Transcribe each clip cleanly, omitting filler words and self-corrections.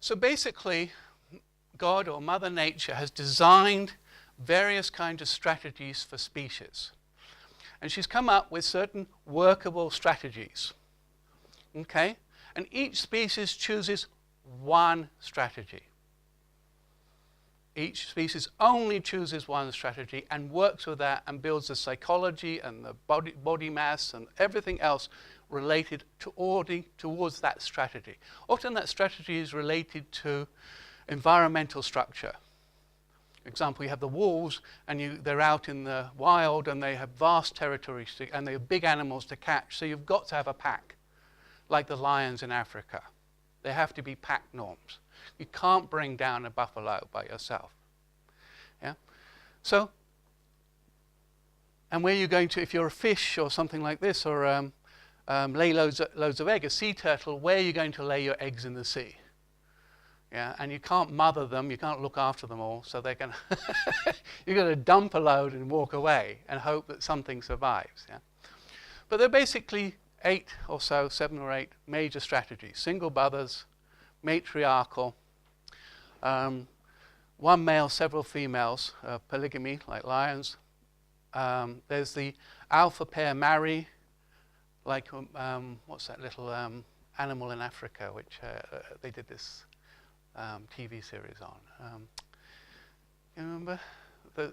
So basically, God or Mother Nature has designed various kinds of strategies for species. And she's come up with certain workable strategies. Okay? And each species chooses one strategy. Each species only chooses one strategy and works with that and builds the psychology and the body mass and everything else related towards that strategy. Often that strategy is related to environmental structure. For example, you have the wolves and they're out in the wild and they have vast territories and they have big animals to catch, so you've got to have a pack, like the lions in Africa. They have to be pack norms. You can't bring down a buffalo by yourself. Yeah? So, and where you're going to, if you're a fish or something like this, or lay loads of eggs, a sea turtle, where are you going to lay your eggs in the sea? Yeah, and you can't mother them, you can't look after them all, so they're going to you're going to dump a load and walk away and hope that something survives. Yeah? But there are basically 8 or so, 7 or 8 major strategies. Single mothers, matriarchal, one male, several females, polygamy like lions. There's the alpha pair marry, like what's that little animal in Africa which they did this TV series on. You remember? The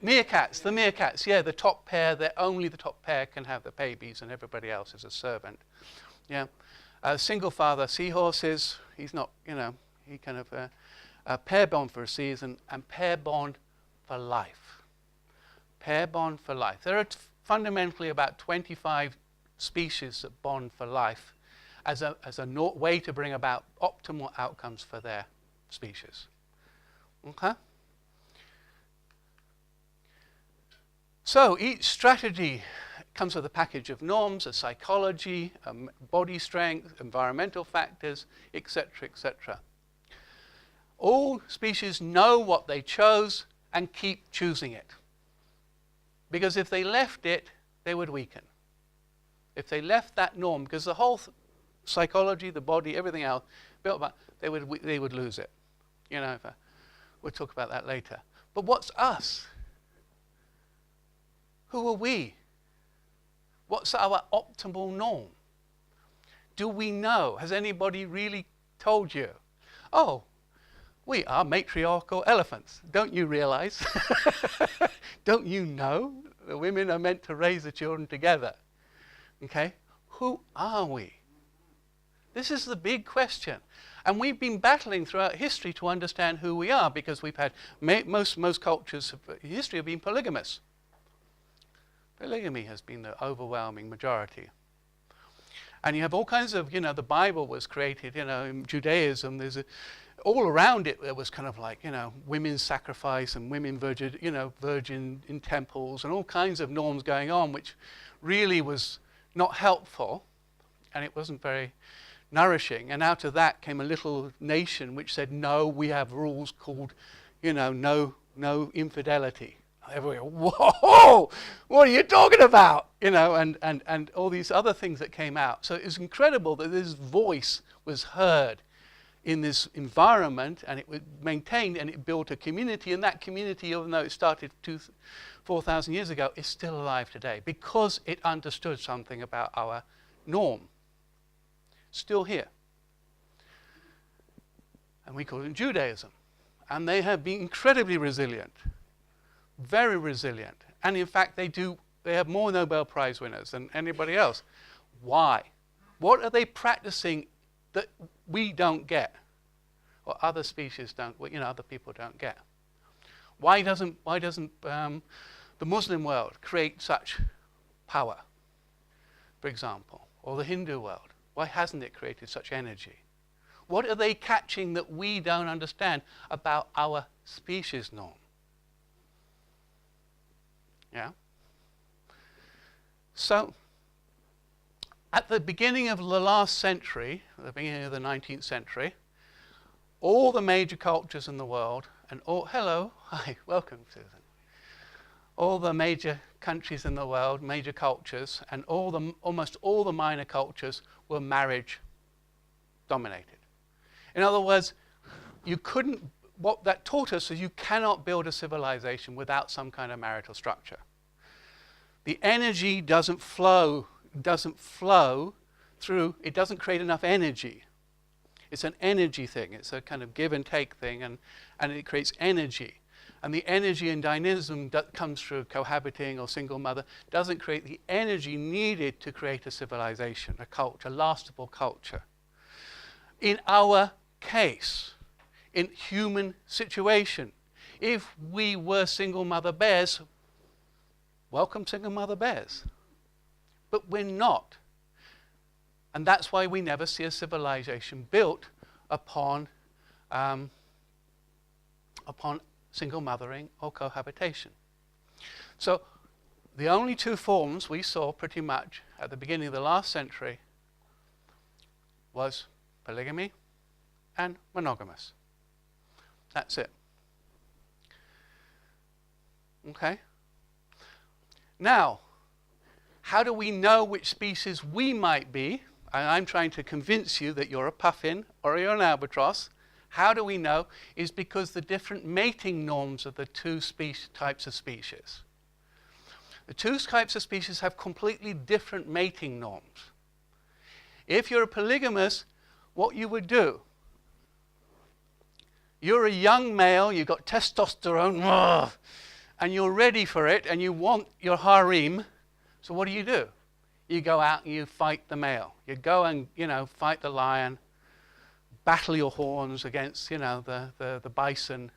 meerkats, yeah, the top pair, only the top pair can have the babies and everybody else is a servant. Yeah. Single father seahorses, he's not, he kind of pair bond for a season and pair bond for life. Pair bond for life. There are fundamentally about 25 species that bond for life as a way to bring about optimal outcomes for their species. Okay? So each strategy comes with a package of norms, a psychology, body strength, environmental factors, etc., etc. All species know what they chose and keep choosing it. Because if they left it, they would weaken. If they left that norm, because the whole psychology, the body, everything else built about, they would lose it. We'll talk about that later. But what's us? Who are we? What's our optimal norm? Do we know? Has anybody really told you? Oh, we are matriarchal elephants. Don't you realize? Don't you know? The women are meant to raise the children together. Okay? Who are we? This is the big question. And we've been battling throughout history to understand who we are, because we've had most cultures in history have been polygamous. Polygamy has been the overwhelming majority. And you have all kinds of, the Bible was created, in Judaism, all around it there was kind of like, women's sacrifice and women virgin in temples and all kinds of norms going on, which really was not helpful, and it wasn't very nourishing. And out of that came a little nation which said, no, we have rules called, no infidelity. Everywhere, whoa, what are you talking about? And all these other things that came out. So it was incredible that this voice was heard in this environment, and it was maintained, and it built a community, and that community, even though it started 4,000 years ago, is still alive today because it understood something about our norm. Still here. And we call it Judaism. And they have been incredibly resilient. Very resilient. And in fact, they have more Nobel Prize winners than anybody else. Why? What are they practicing that we don't get, or other species don't, other people don't get? Why doesn't the Muslim world create such power, for example, or the Hindu world? Why hasn't it created such energy? What are they catching that we don't understand about our species norm? Yeah? So, at the beginning of the last century, at the beginning of the 19th century, all the major cultures in the world, hi, welcome, Susan. All the major countries in the world, major cultures, and almost all the minor cultures were marriage dominated. In other words, what that taught us is you cannot build a civilization without some kind of marital structure. The energy doesn't flow through, it doesn't create enough energy. It's an energy thing. It's a kind of give and take thing, and it creates energy. And the energy and dynamism that comes through cohabiting or single mother doesn't create the energy needed to create a civilization, a culture, a lastable culture. In our case, in human situation, if we were single mother bears, welcome single mother bears. But we're not. And that's why we never see a civilization built upon single mothering or cohabitation. So the only two forms we saw pretty much at the beginning of the last century was polygamy and monogamous. That's it. Okay? Now, how do we know which species we might be? And I'm trying to convince you that you're a puffin or you're an albatross. How do we know? Is because the different mating norms of the two types of species. The two types of species have completely different mating norms. If you're a polygamous, what you would do, you're a young male, you've got testosterone, and you're ready for it, and you want your harem, so what do? You go out and you fight the male. You go and, fight the lion, battle your horns against, the bison.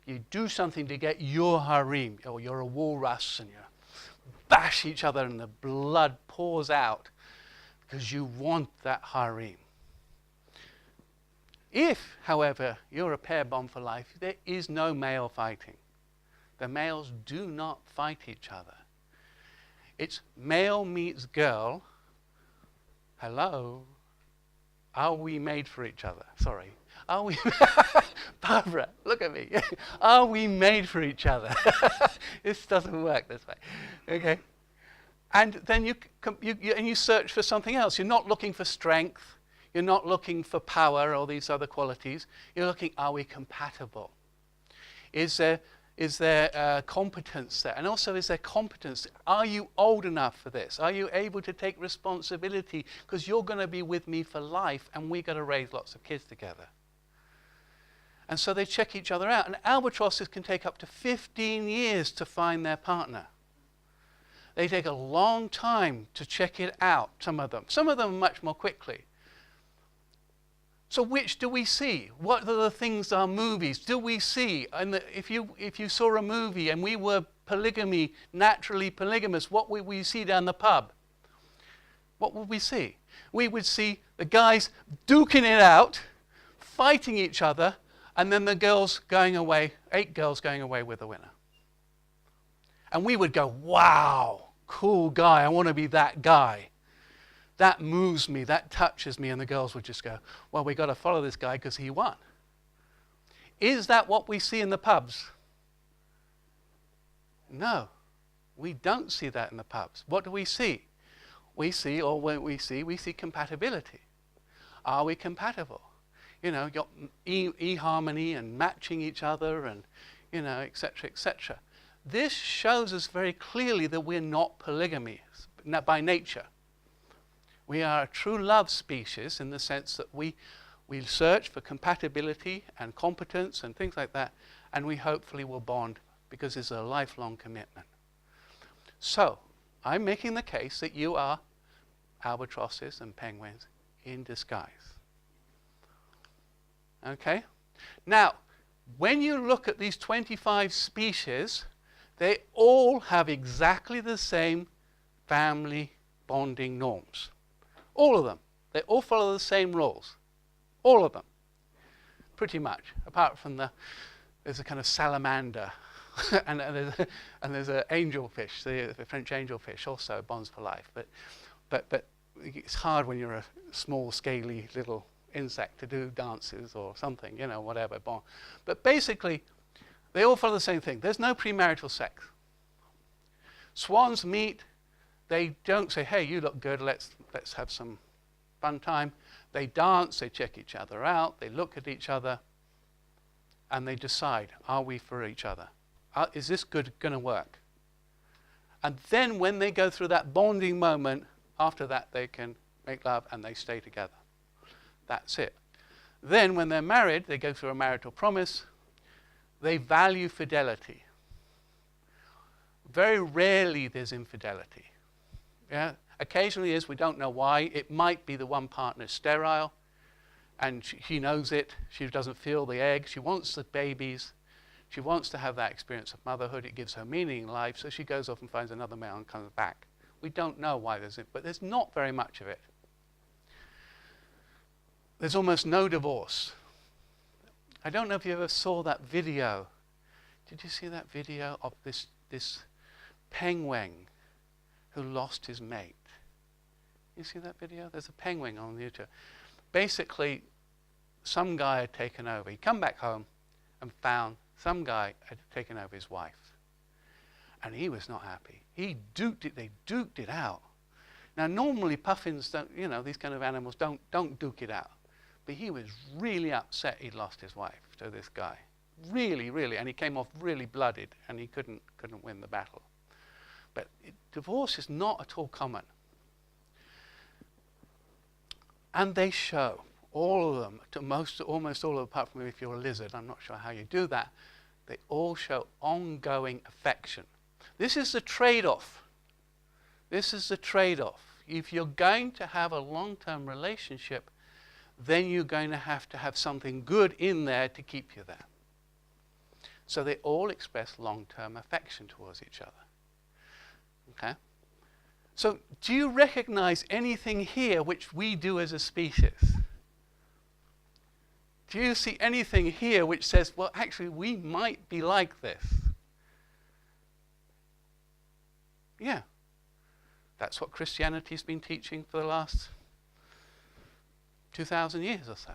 You do something to get your harem, or you're a walrus, and you bash each other and the blood pours out because you want that harem. If, however, you're a pair bond for life, there is no male fighting. The males do not fight each other. It's male meets girl. Hello? Are we made for each other? Sorry. Are we? Barbara, look at me. Are we made for each other? This doesn't work this way. Okay? And then you search for something else. You're not looking for strength. You're not looking for power or these other qualities. You're looking, are we compatible? Is there competence there? And also, is there competence? Are you old enough for this? Are you able to take responsibility? Because you're going to be with me for life, and we've got to raise lots of kids together. And so they check each other out. And albatrosses can take up to 15 years to find their partner. They take a long time to check it out, some of them. Some of them much more quickly. So which do we see? What are the things our movies do we see? And if you saw a movie and we were naturally polygamous, what would we see down the pub? What would we see? We would see the guys duking it out, fighting each other, and then the girls going away, 8 girls going away with the winner. And we would go, wow, cool guy, I want to be that guy. That moves me, that touches me, and the girls would just go, well, we've got to follow this guy because he won. Is that what we see in the pubs? No, we don't see that in the pubs. What do we see? We see compatibility. Are we compatible? You've got e-harmony and matching each other and, et cetera, et cetera. This shows us very clearly that we're not polygamy by nature. We are a true love species in the sense that we search for compatibility and competence and things like that, and we hopefully will bond because it's a lifelong commitment. So, I'm making the case that you are albatrosses and penguins in disguise. Okay? Now, when you look at these 25 species, they all have exactly the same family bonding norms. All of them. They all follow the same rules. All of them. Pretty much. Apart from there's a kind of salamander. and there's an angelfish, the French angelfish also bonds for life. But it's hard when you're a small, scaly little insect to do dances or something, whatever. But basically, they all follow the same thing. There's no premarital sex. Swans meet. They don't say, hey, you look good, let's have some fun time. They dance, they check each other out, they look at each other, and they decide, are we for each other? Is this going to work? And then when they go through that bonding moment, after that they can make love and they stay together. That's it. Then when they're married, they go through a marital promise. They value fidelity. Very rarely there's infidelity. Yeah? Occasionally is, we don't know why. It might be the one partner's sterile, and she knows it. She doesn't feel the egg. She wants the babies. She wants to have that experience of motherhood. It gives her meaning in life, so she goes off and finds another male and comes back. We don't know why there's it, but there's not very much of it. There's almost no divorce. I don't know if you ever saw that video. Did you see that video of this penguin who lost his mate? You see that video? There's a penguin on YouTube. Basically, some guy had taken over. He'd come back home and found some guy had taken over his wife. And he was not happy. They duked it out. Now, normally puffins don't, these kind of animals don't duke it out. But he was really upset he'd lost his wife to this guy. Really, really. And he came off really blooded, and he couldn't win the battle. But divorce is not at all common. And they show, all of them, almost all of them, apart from if you're a lizard, I'm not sure how you do that, they all show ongoing affection. This is the trade-off. This is the trade-off. If you're going to have a long-term relationship, then you're going to have something good in there to keep you there. So they all express long-term affection towards each other. Okay? So do you recognize anything here which we do as a species? Do you see anything here which says, well, actually, we might be like this? Yeah. That's what Christianity's been teaching for the last 2,000 years or so.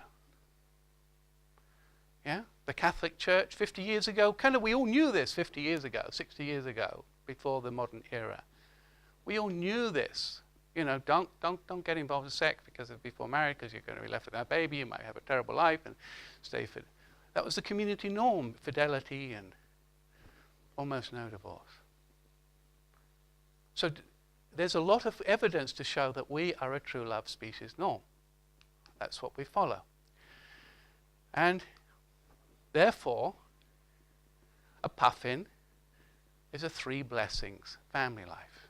Yeah? The Catholic Church 50 years ago, we all knew this 50 years ago, 60 years ago, before the modern era. We all knew this. Don't get involved in sex before marriage, because you're going to be left with that baby, you might have a terrible life, and stay fit. That was the community norm, fidelity and almost no divorce. So there's a lot of evidence to show that we are a true love species norm. That's what we follow. And therefore, a puffin is a 3 blessings family life.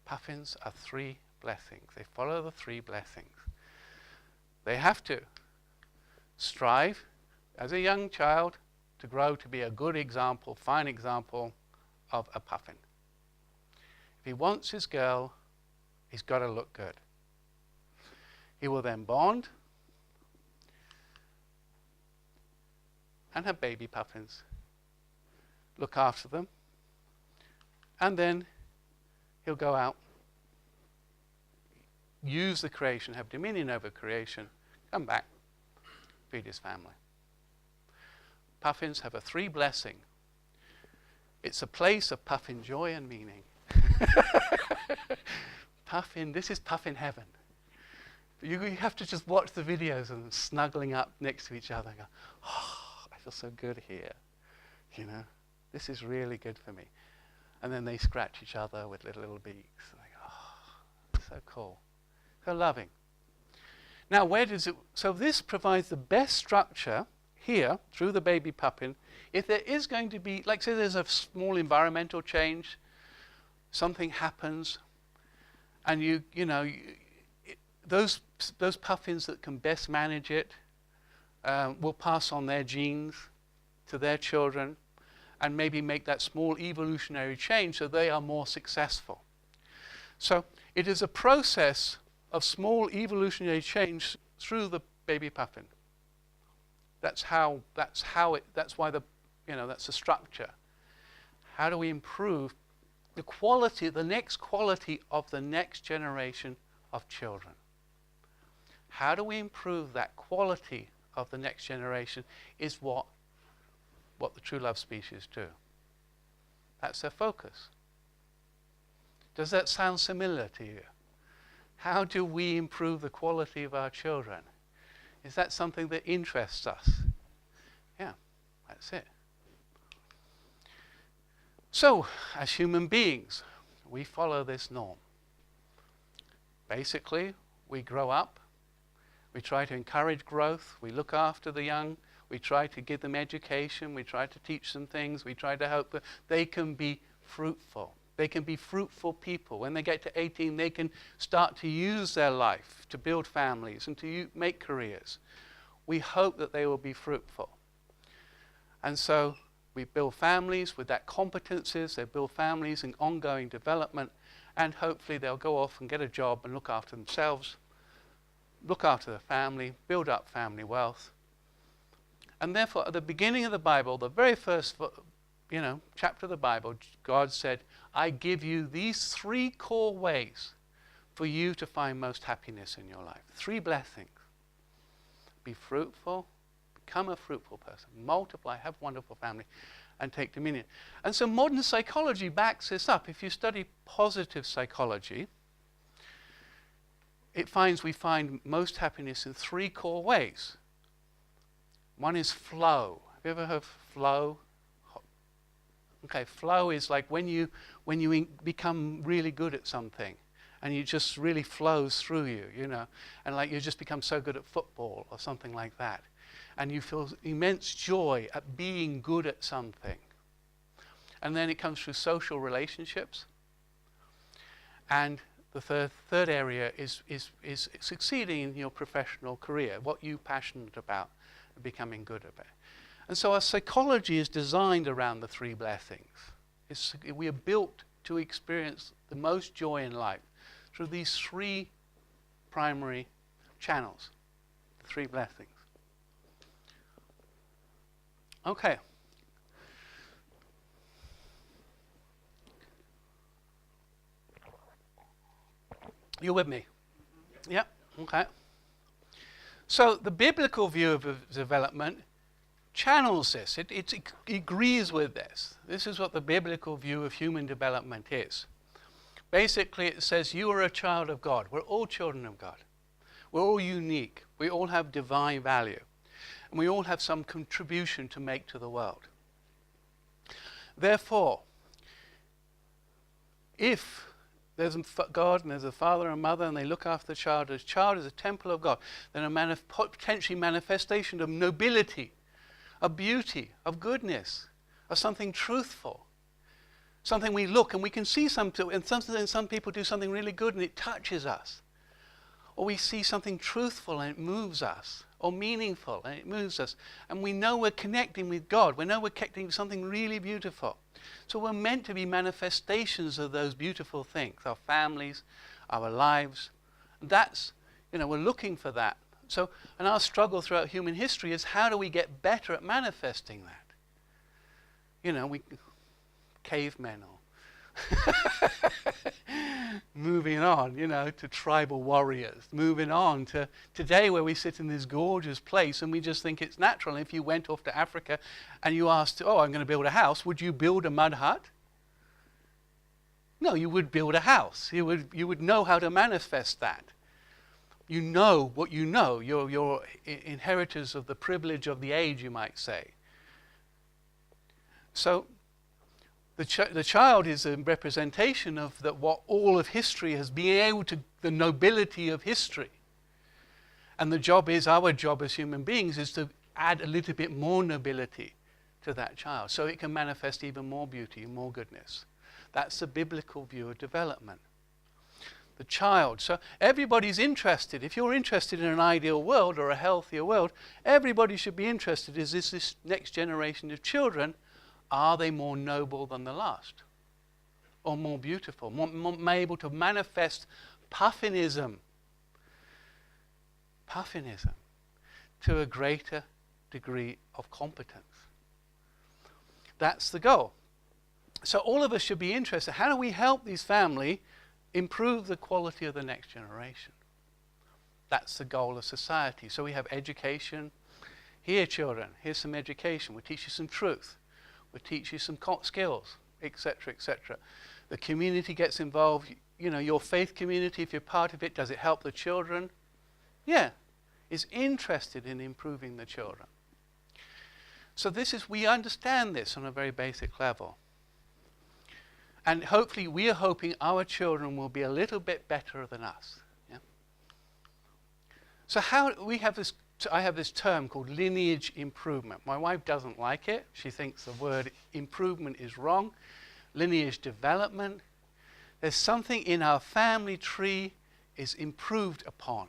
Puffins are 3 blessings. They follow the 3 blessings. They have to strive as a young child to grow to be a good example, fine example of a puffin. If he wants his girl, he's got to look good. He will then bond and have baby puffins, look after them, and then he'll go out, use the creation, have dominion over creation, come back, feed his family. Puffins have a 3 blessing. It's a place of puffin joy and meaning. This is puffin heaven. You have to just watch the videos of them snuggling up next to each other and go, oh, I feel so good here. This is really good for me. And then they scratch each other with little beaks. And they go, oh, so cool. So loving. Now, so this provides the best structure here, through the baby puffin. If there is going to be, like say there's a small environmental change, something happens, and those puffins that can best manage it will pass on their genes to their children, and maybe make that small evolutionary change so they are more successful. So it is a process of small evolutionary change through the baby puffin. That's why that's the structure. How do we improve the quality, the next quality of the next generation of children? How do we improve that quality of the next generation is what the true love species do. That's their focus. Does that sound familiar to you? How do we improve the quality of our children? Is that something that interests us? Yeah, that's it. So, as human beings, we follow this norm. Basically, we grow up, we try to encourage growth, we look after the young, we try to give them education, we try to teach them things, we try to hope that they can be fruitful. They can be fruitful people. When they get to 18, they can start to use their life to build families and to make careers. We hope that they will be fruitful. And so we build families with that competencies, they build families in ongoing development, and hopefully they'll go off and get a job and look after themselves, look after their family, build up family wealth. And therefore, at the beginning of the Bible, the very first chapter of the Bible, God said, I give you these 3 core ways for you to find most happiness in your life. 3 blessings. Be fruitful, become a fruitful person, multiply, have wonderful family, and take dominion. And so modern psychology backs this up. If you study positive psychology, it finds we find most happiness in 3 core ways. One is flow. Have you ever heard of flow? Okay, flow is like when you become really good at something and it just really flows through you, and like you just become so good at football or something like that. And you feel immense joy at being good at something. And then it comes through social relationships. And the third area is succeeding in your professional career, what you're passionate about, becoming good at it. And so our psychology is designed around the 3 blessings. We are built to experience the most joy in life through these 3 primary channels, the 3 blessings. Okay. You with me? Yeah, okay. So the biblical view of development channels this. It agrees with this. This is what the biblical view of human development is. Basically, it says you are a child of God. We're all children of God. We're all unique. We all have divine value. And we all have some contribution to make to the world. Therefore, if there's a God and there's a father and mother and they look after the child is a temple of God, then a potentially manifestation of nobility, of beauty, of goodness, of something truthful. Something we look and we can see some people do something really good and it touches us. Or we see something truthful and it moves us. Or meaningful and it moves us. And we know we're connecting with God. We know we're connecting with something really beautiful. So we're meant to be manifestations of those beautiful things. Our families, our lives. That's, we're looking for that. So, and our struggle throughout human history is how do we get better at manifesting that? We cavemen or moving on, to tribal warriors, moving on to today where we sit in this gorgeous place and we just think it's natural. And if you went off to Africa and you asked, I'm going to build a house, would you build a mud hut? No, you would build a house. You would know how to manifest that. You know what you know. You're inheritors of the privilege of the age, you might say. So the child is a representation of what all of history has been able to, the nobility of history. And our job as human beings is to add a little bit more nobility to that child so it can manifest even more beauty, more goodness. That's the biblical view of development. The child. So everybody's interested. If you're interested in an ideal world or a healthier world, everybody should be interested. Is this next generation of children, are they more noble than the last? Or more beautiful? More able to manifest puffinism to a greater degree of competence. That's the goal. So all of us should be interested. How do we help these families improve the quality of the next generation? That's the goal of society. So we have education. Here, children, here's some education. We'll teach you some truth. We'll teach you some skills, etc., etc. The community gets involved. your faith community, if you're part of it, does it help the children? Yeah, is interested in improving the children. So we understand this on a very basic level. And hopefully we are hoping our children will be a little bit better than us. Yeah? So I have this term called lineage improvement. My wife doesn't like it. She thinks the word improvement is wrong. Lineage development. There's something in our family tree is improved upon.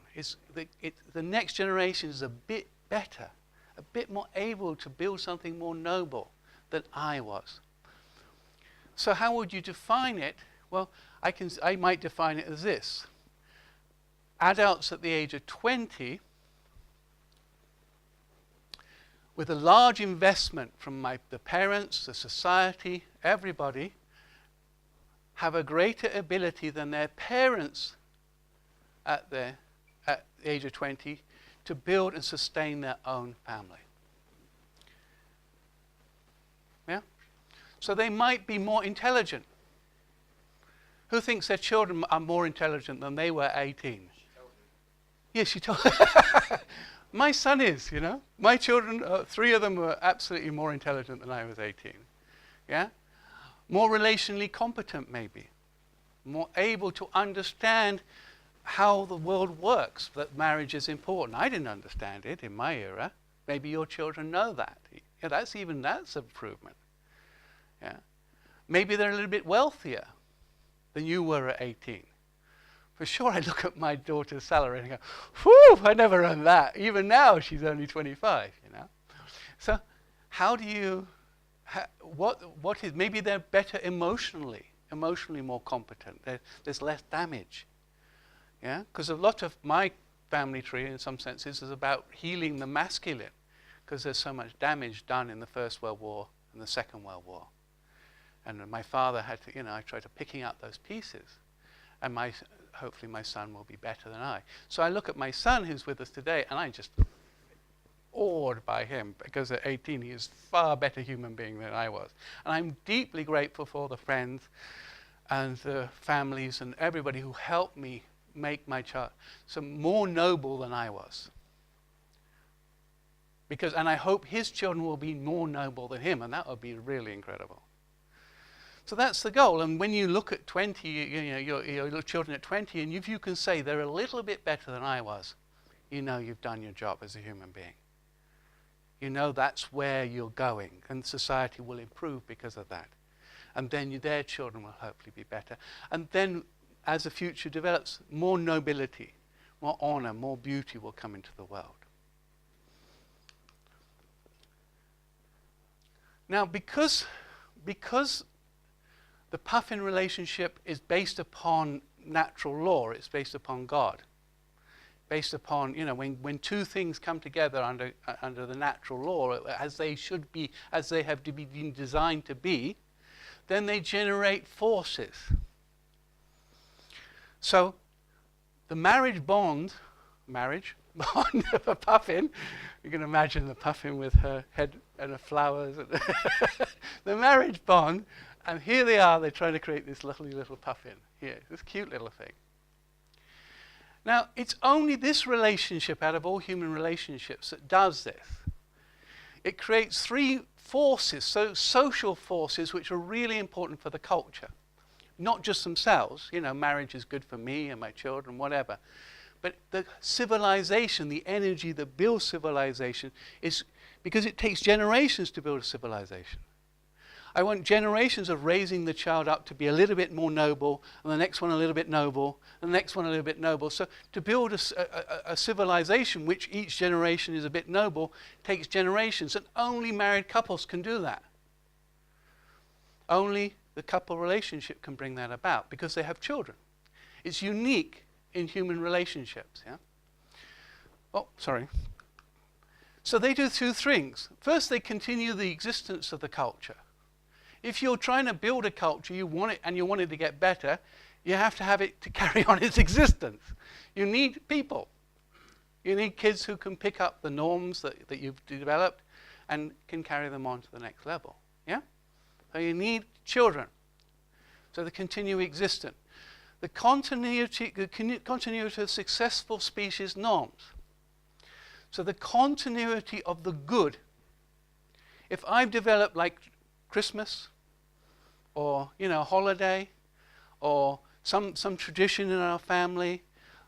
The next generation is a bit better, a bit more able to build something more noble than I was. So how would you define it? Well, I might define it as this. Adults at the age of 20 with a large investment from the parents, the society, everybody, have a greater ability than their parents at the age of 20 to build and sustain their own family. Yeah? So they might be more intelligent. Who thinks their children are more intelligent than they were 18? Yes, she told. My son is, My children, 3 of them were absolutely more intelligent than I was 18. Yeah? More relationally competent, maybe. More able to understand how the world works, that marriage is important. I didn't understand it in my era. Maybe your children know that. Yeah, that's improvement. Yeah? Maybe they're a little bit wealthier than you were at 18. For sure, I look at my daughter's salary and go, whew, I never earned that. Even now, she's only 25, So how do you, what is, maybe they're better emotionally more competent. There's less damage. Yeah, because a lot of my family tree, in some senses, is about healing the masculine, because there's so much damage done in the First World War and the Second World War. And my father had to, I tried to picking up those pieces. And hopefully my son will be better than I. So I look at my son who's with us today, and I'm just awed by him, because at 18 he is a far better human being than I was. And I'm deeply grateful for the friends and the families and everybody who helped me make my child more noble than I was. And I hope his children will be more noble than him, and that would be really incredible. So that's the goal. And when you look at 20, your little children at 20, and if you can say they're a little bit better than I was, you've done your job as a human being. That's where you're going, and society will improve because of that. And then their children will hopefully be better. And then as the future develops, more nobility, more honor, more beauty will come into the world. Now, because the puffin relationship is based upon natural law, it's based upon God. Based upon, when 2 things come together under the natural law, as they should be, as they have been designed to be, then they generate forces. So the marriage bond of a puffin, you can imagine the puffin with her head and her flowers, the marriage bond, and here they are, they're trying to create this little puffin here, this cute little thing. Now, it's only this relationship out of all human relationships that does this. It creates 3 forces, social forces, which are really important for the culture. Not just themselves, marriage is good for me and my children, whatever. But the civilization, the energy that builds civilization, is because it takes generations to build a civilization. I want generations of raising the child up to be a little bit more noble, and the next one a little bit noble, and the next one a little bit noble. So to build a civilization which each generation is a bit noble takes generations, and only married couples can do that. Only the couple relationship can bring that about, because they have children. It's unique in human relationships. Yeah. Oh, sorry. So they do 2 things. First, they continue the existence of the culture. If you're trying to build a culture, you want it to get better, you have to have it to carry on its existence. You need people. You need kids who can pick up the norms that you've developed and can carry them on to the next level. Yeah? So you need children. So they continue existence. the continuity of successful species norms. So the continuity of the good. If I've developed like Christmas, or holiday, or some tradition in our family,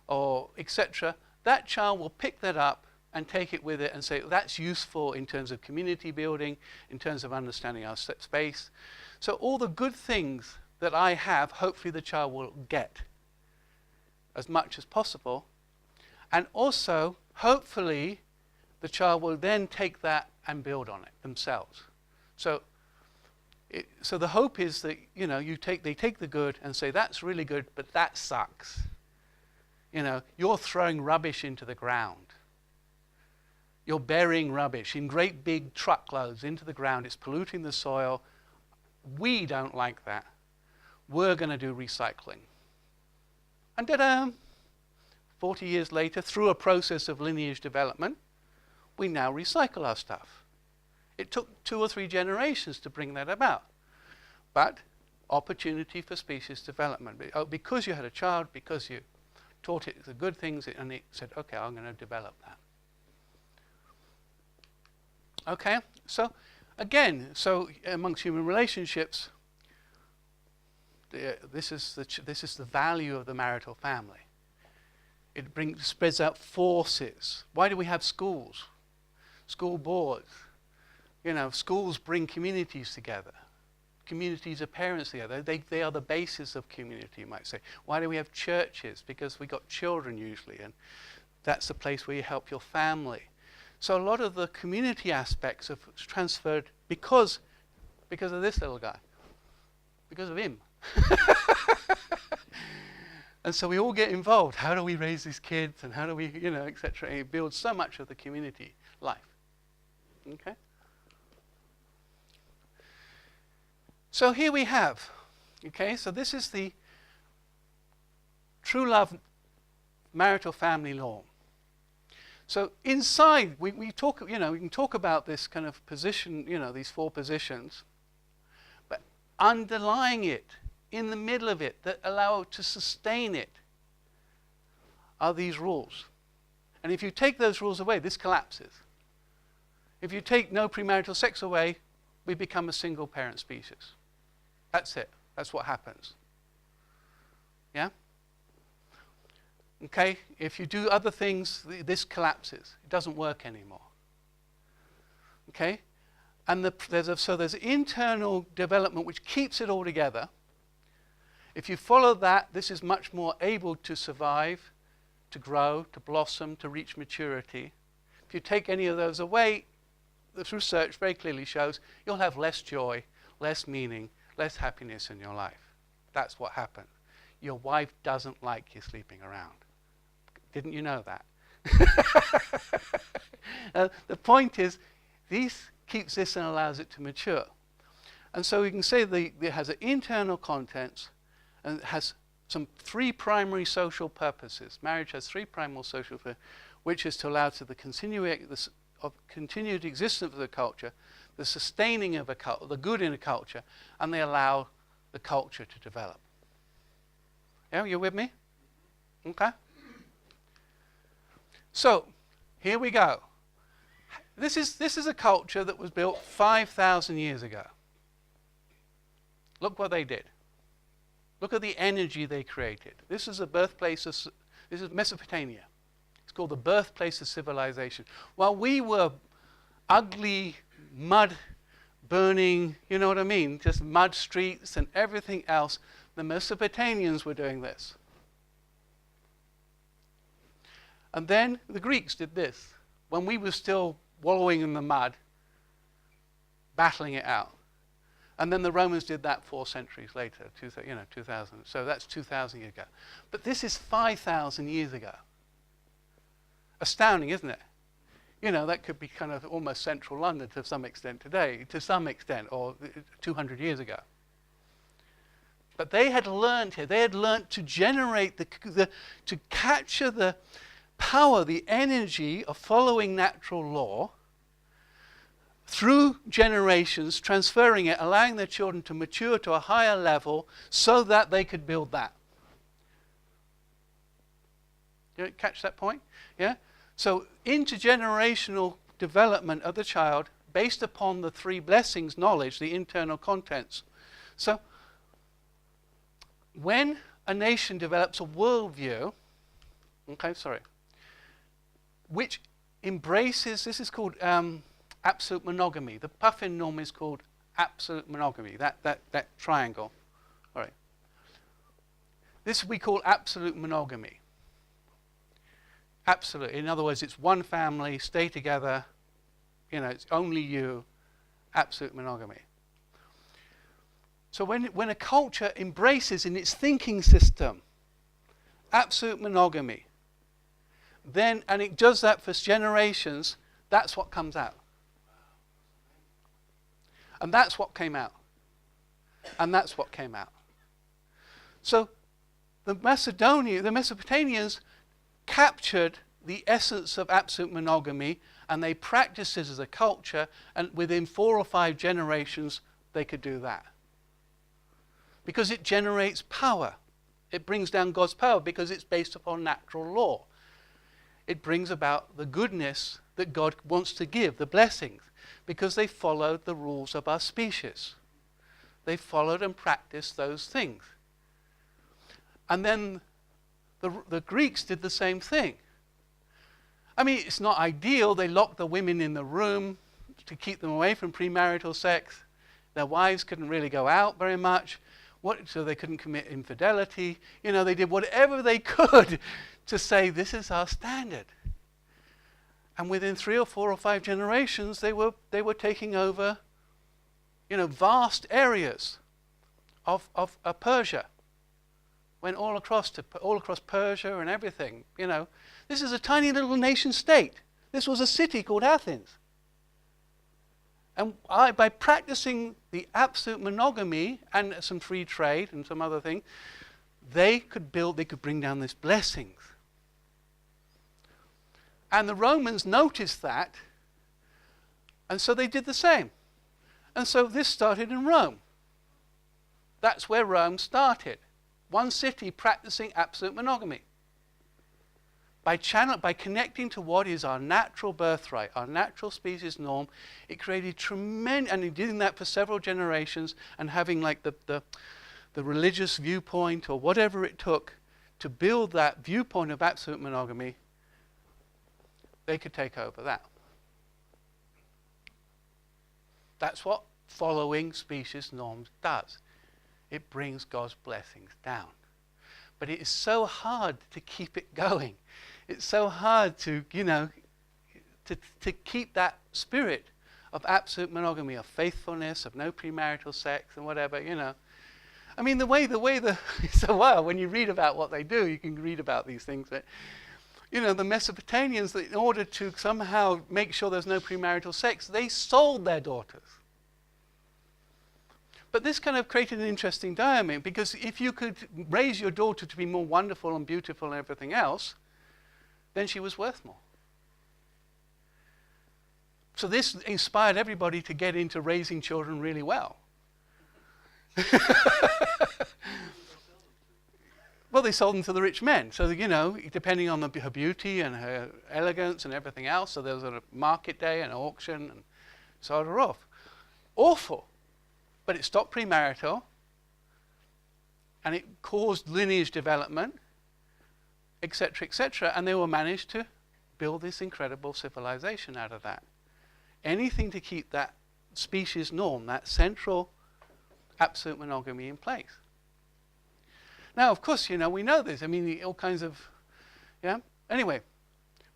or etc., that child will pick that up and take it with it and say, that's useful in terms of community building, in terms of understanding our space. So all the good things that I have, hopefully the child will get as much as possible. And also, hopefully, the child will then take that and build on it themselves. So the hope is that, they take the good and say, that's really good, but that sucks. You're throwing rubbish into the ground. You're burying rubbish in great big truckloads into the ground. It's polluting the soil. We don't like that. We're going to do recycling. And 40 years later, through a process of lineage development, we now recycle our stuff. It took 2 or 3 generations to bring that about. But opportunity for species development. Because you had a child, because you taught it the good things, and it said, okay, I'm going to develop that. Okay, so again, amongst human relationships, this is the value of the marital family. It spreads out forces. Why do we have schools? School boards. Schools bring communities together. Communities of parents together. They are the basis of community, you might say. Why do we have churches? Because we got children usually, and that's the place where you help your family. So a lot of the community aspects have transferred because of this little guy, because of him. And so we all get involved. How do we raise these kids, and how do we, etc. It builds so much of the community life. Okay. So here we have, so this is the true love marital family law. So inside, we talk, we can talk about this kind of position, these 4 positions, but underlying it, in the middle of it, that allow to sustain it, are these rules. And if you take those rules away, this collapses. If you take no premarital sex away, we become a single parent species. That's it. That's what happens. Yeah? Okay? If you do other things, this collapses. It doesn't work anymore. Okay? And there's internal development which keeps it all together. If you follow that, this is much more able to survive, to grow, to blossom, to reach maturity. If you take any of those away, the research very clearly shows you'll have less joy, less meaning, less happiness in your life. That's what happened. Your wife doesn't like you sleeping around. Didn't you know that? The point is, this keeps this and allows it to mature. And so we can say it has an internal contents, and it has 3 primary social purposes. Marriage has 3 primary social purposes, which is to allow to the continued existence of the culture, the sustaining of the good in a culture, and they allow the culture to develop. Yeah, you with me? Okay. So, here we go. This is a culture that was built 5,000 years ago. Look what they did. Look at the energy they created. This is this is Mesopotamia. It's called the birthplace of civilization. While we were ugly, mud burning, you know what I mean, just mud streets and everything else, the Mesopotamians were doing this. And then the Greeks did this, when we were still wallowing in the mud, battling it out. And then the Romans did that 4 centuries later, 2000. So that's 2,000 years ago. But this is 5,000 years ago. Astounding, isn't it? That could be kind of almost central London to some extent today, or 200 years ago. But they had learned here. They had learned to generate to capture the power, the energy of following natural law through generations, transferring it, allowing their children to mature to a higher level so that they could build that. You catch that point? Yeah? So intergenerational development of the child based upon the three blessings knowledge, the internal contents. So when a nation develops a worldview, which embraces, this is called absolute monogamy. The puffin norm is called absolute monogamy, that triangle. All right. This we call absolute monogamy. Absolute. In other words, it's one family, stay together, it's only you, absolute monogamy. So when a culture embraces in its thinking system absolute monogamy, then, and it does that for generations, that's what comes out. And that's what came out. And that's what came out. So the Mesopotamians captured the essence of absolute monogamy, and they practiced it as a culture, and within 4 or 5 generations they could do that. Because it generates power. It brings down God's power because it's based upon natural law. It brings about the goodness that God wants to give, the blessings, because they followed the rules of our species. They followed and practiced those things. And then the Greeks did the same thing. I mean, it's not ideal. They locked the women in the room to keep them away from premarital sex. Their wives couldn't really go out very much. So they couldn't commit infidelity. They did whatever they could to say, this is our standard. And within 3 or 4 or 5 generations, they were taking over, vast areas of Persia. Went all across Persia and everything. This is a tiny little nation state. This was a city called Athens. And by practicing the absolute monogamy and some free trade and some other thing, they could bring down these blessings. And the Romans noticed that, and so they did the same. And so this started in Rome. That's where Rome started. One city practicing absolute monogamy. By connecting to what is our natural birthright, our natural species norm, it created tremendous, and doing that for several generations, and having like the religious viewpoint or whatever it took to build that viewpoint of absolute monogamy, they could take over that. That's what following species norms does. It brings God's blessings down. But it is so hard to keep it going. It's so hard to keep that spirit of absolute monogamy, of faithfulness, of no premarital sex and whatever, I mean, it's so wild when you read about what they do, you can read about these things, but, the Mesopotamians, in order to somehow make sure there's no premarital sex, they sold their daughters. But this kind of created an interesting dilemma, because if you could raise your daughter to be more wonderful and beautiful and everything else, then she was worth more. So this inspired everybody to get into raising children really well. Well, they sold them to the rich men. So, depending on her beauty and her elegance and everything else, so there was a market day and an auction and sold her off. Awful. But it stopped premarital, and it caused lineage development, etc., and they were managed to build this incredible civilization out of that. Anything to keep that species norm, that central absolute monogamy in place. Now, of course, we know this. I mean, all kinds of, Anyway,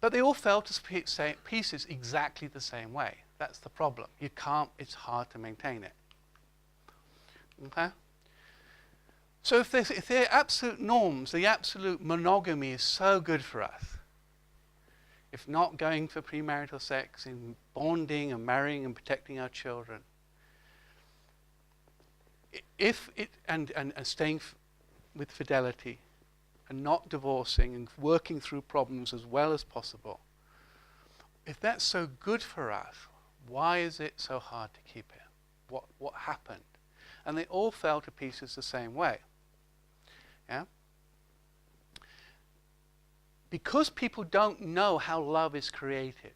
but they all fell to pieces exactly the same way. That's the problem. It's hard to maintain it. Okay? So if they're absolute norms, the absolute monogamy is so good for us. If not going for premarital sex, in bonding and marrying and protecting our children. And staying with fidelity and not divorcing and working through problems as well as possible. If that's so good for us, why is it so hard to keep it? What happened? And they all fell to pieces the same way. Yeah? because people don't know how love is created,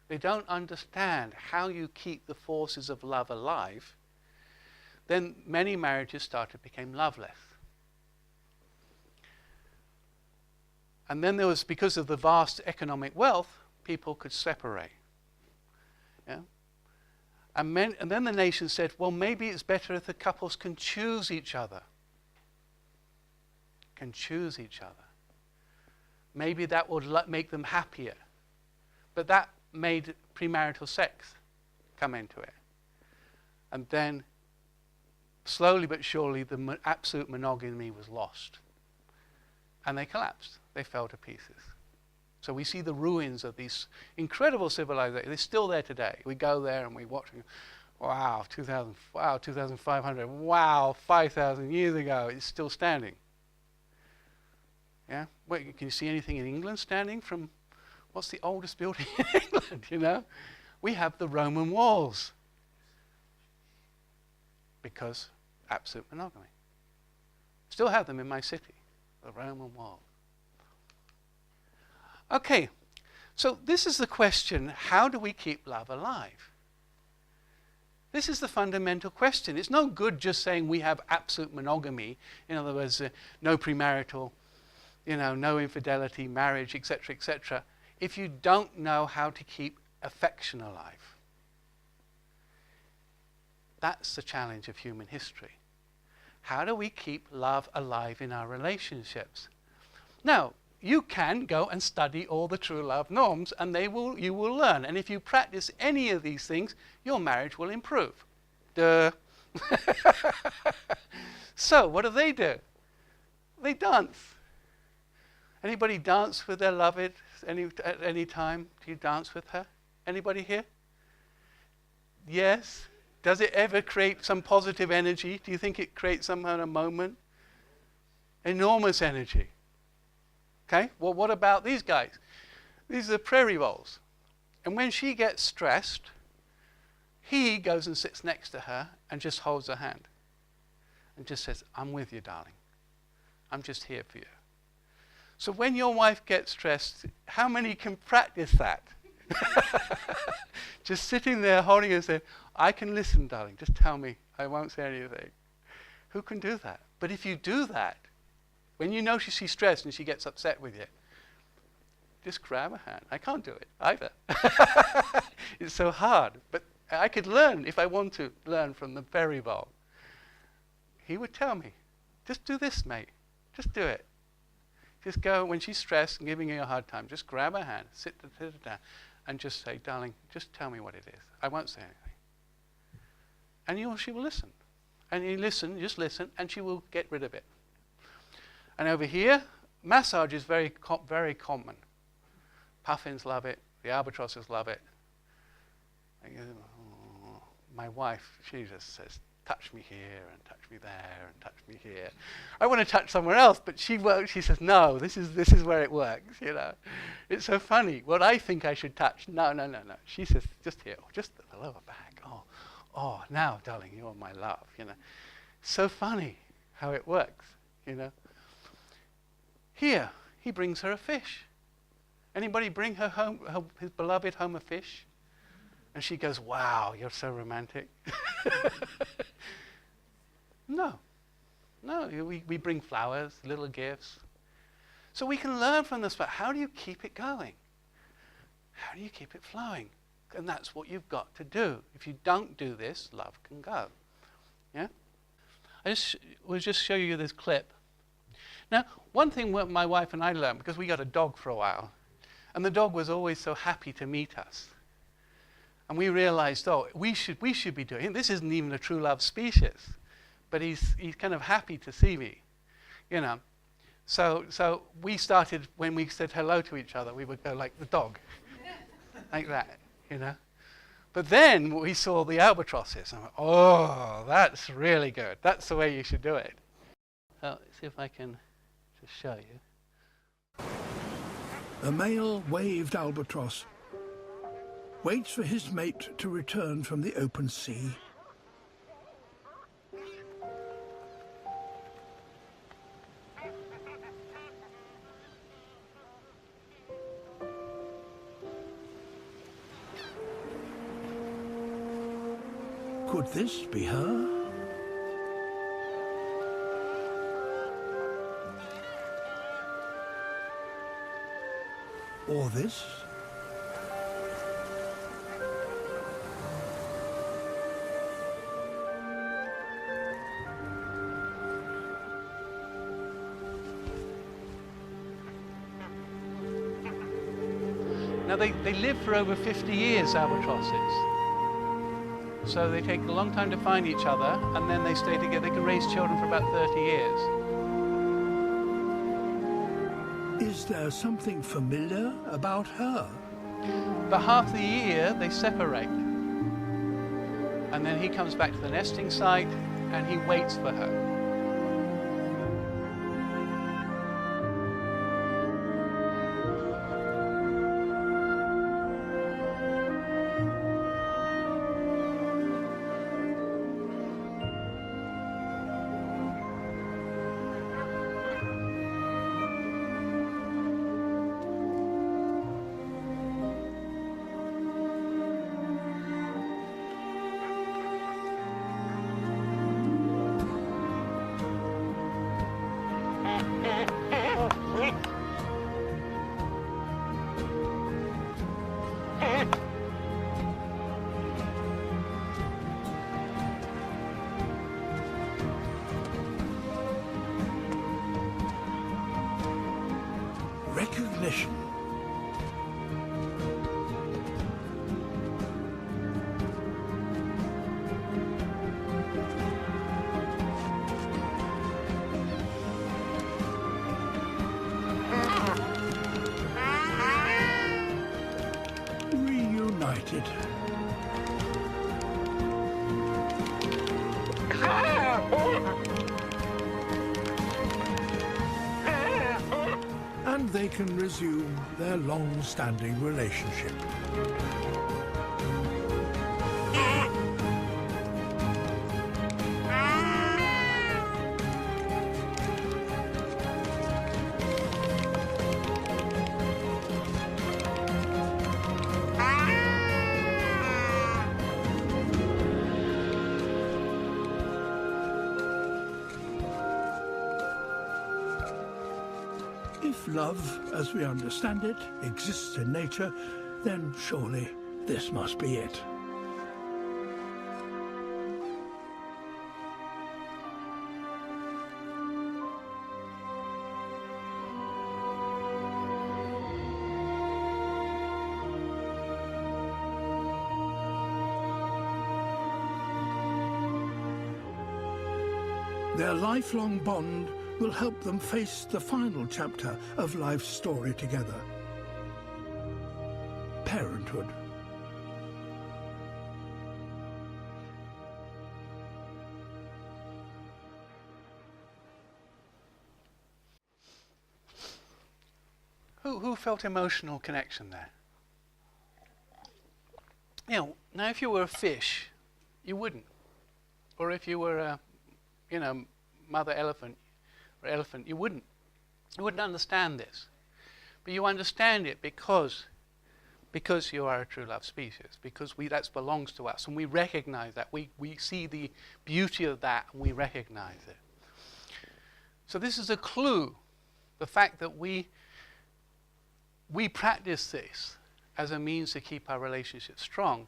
they don't understand how you keep the forces of love alive, then many marriages became loveless. And then there was, because of the vast economic wealth, people could separate. Yeah? And then the nation said, well, maybe it's better if the couples can choose each other. Can choose each other. Maybe that would make them happier. But that made premarital sex come into it. And then, slowly but surely, the absolute monogamy was lost. And they collapsed. They fell to pieces. So we see the ruins of these incredible civilizations. They're still there today. We go there and we watch. Wow, 2,000, wow, 2,500. Wow, 5,000 years ago, it's still standing. Yeah? Wait, can you see anything in England standing from, what's the oldest building in England, you know? We have the Roman walls. Because absolute monogamy. Still have them in my city, the Roman wall. Okay, so this is the question, how do we keep love alive? This is the fundamental question. It's no good just saying we have absolute monogamy, in other words, no premarital, no infidelity, marriage, etc., if you don't know how to keep affection alive. That's the challenge of human history. How do we keep love alive in our relationships? Now, you can go and study all the true love norms, and you will learn. And if you practice any of these things, your marriage will improve. Duh. So, what do? They dance. Anybody dance with their beloved at any time? Do you dance with her? Anybody here? Yes. Does it ever create some positive energy? Do you think it creates some kind of moment? Enormous energy. Okay, well, what about these guys? These are prairie voles. And when she gets stressed, he goes and sits next to her and just holds her hand and just says, I'm with you, darling. I'm just here for you. So when your wife gets stressed, how many can practice that? Just sitting there holding her and saying, I can listen, darling. Just tell me. I won't say anything. Who can do that? But if you do that, when you know she's stressed and she gets upset with you, just grab her hand. I can't do it either. It's so hard. But I could learn, if I want to, learn from the berry bowl. He would tell me, just do this, mate. Just do it. Just go, when she's stressed and giving you a hard time, just grab her hand, sit her down, and just say, darling, just tell me what it is. I won't say anything. And she will listen. And you listen, just listen, and she will get rid of it. And over here, massage is very common. Puffins love it. The albatrosses love it. My wife, she just says, touch me here and touch me there and touch me here. I want to touch somewhere else, but she says, no, this is where it works, It's so funny. What I think I should touch, no. She says, just here, just the lower back. Oh, now, darling, you're my love, So funny how it works, Here, he brings her a fish. Anybody bring her home, his beloved home a fish? And she goes, wow, you're so romantic. No, we bring flowers, little gifts. So we can learn from this, but how do you keep it going? How do you keep it flowing? And that's what you've got to do. If you don't do this, love can go. Yeah? We'll just show you this clip. Now, one thing my wife and I learned, because we got a dog for a while, and the dog was always so happy to meet us. And we realized, we should be doing it. This isn't even a true love species, but he's kind of happy to see me, So we started, when we said hello to each other, we would go like the dog, like that, But then we saw the albatrosses, and went, oh, that's really good. That's the way you should do it. So let's see if I can just show you. The male waved albatross waits for his mate to return from the open sea. Could this be her? Or this? Now they live for over 50 years, albatrosses. So they take a long time to find each other, and then they stay together. They can raise children for about 30 years. Is there something familiar about her? About half the year, they separate. And then he comes back to the nesting site, and he waits for her. Recognition. Reunited. And they can resume their long-standing relationship. If love, as we understand it, exists in nature, then surely this must be it. Their lifelong bond will help them face the final chapter of life's story together. Parenthood. Who felt emotional connection there? You know, now if you were a fish, you wouldn't. Or if you were a, mother elephant, or elephant, you wouldn't understand this. But you understand it because you are a true love species, because that belongs to us, and we recognize that. We see the beauty of that, and we recognize it. So this is a clue, the fact that we practice this as a means to keep our relationship strong.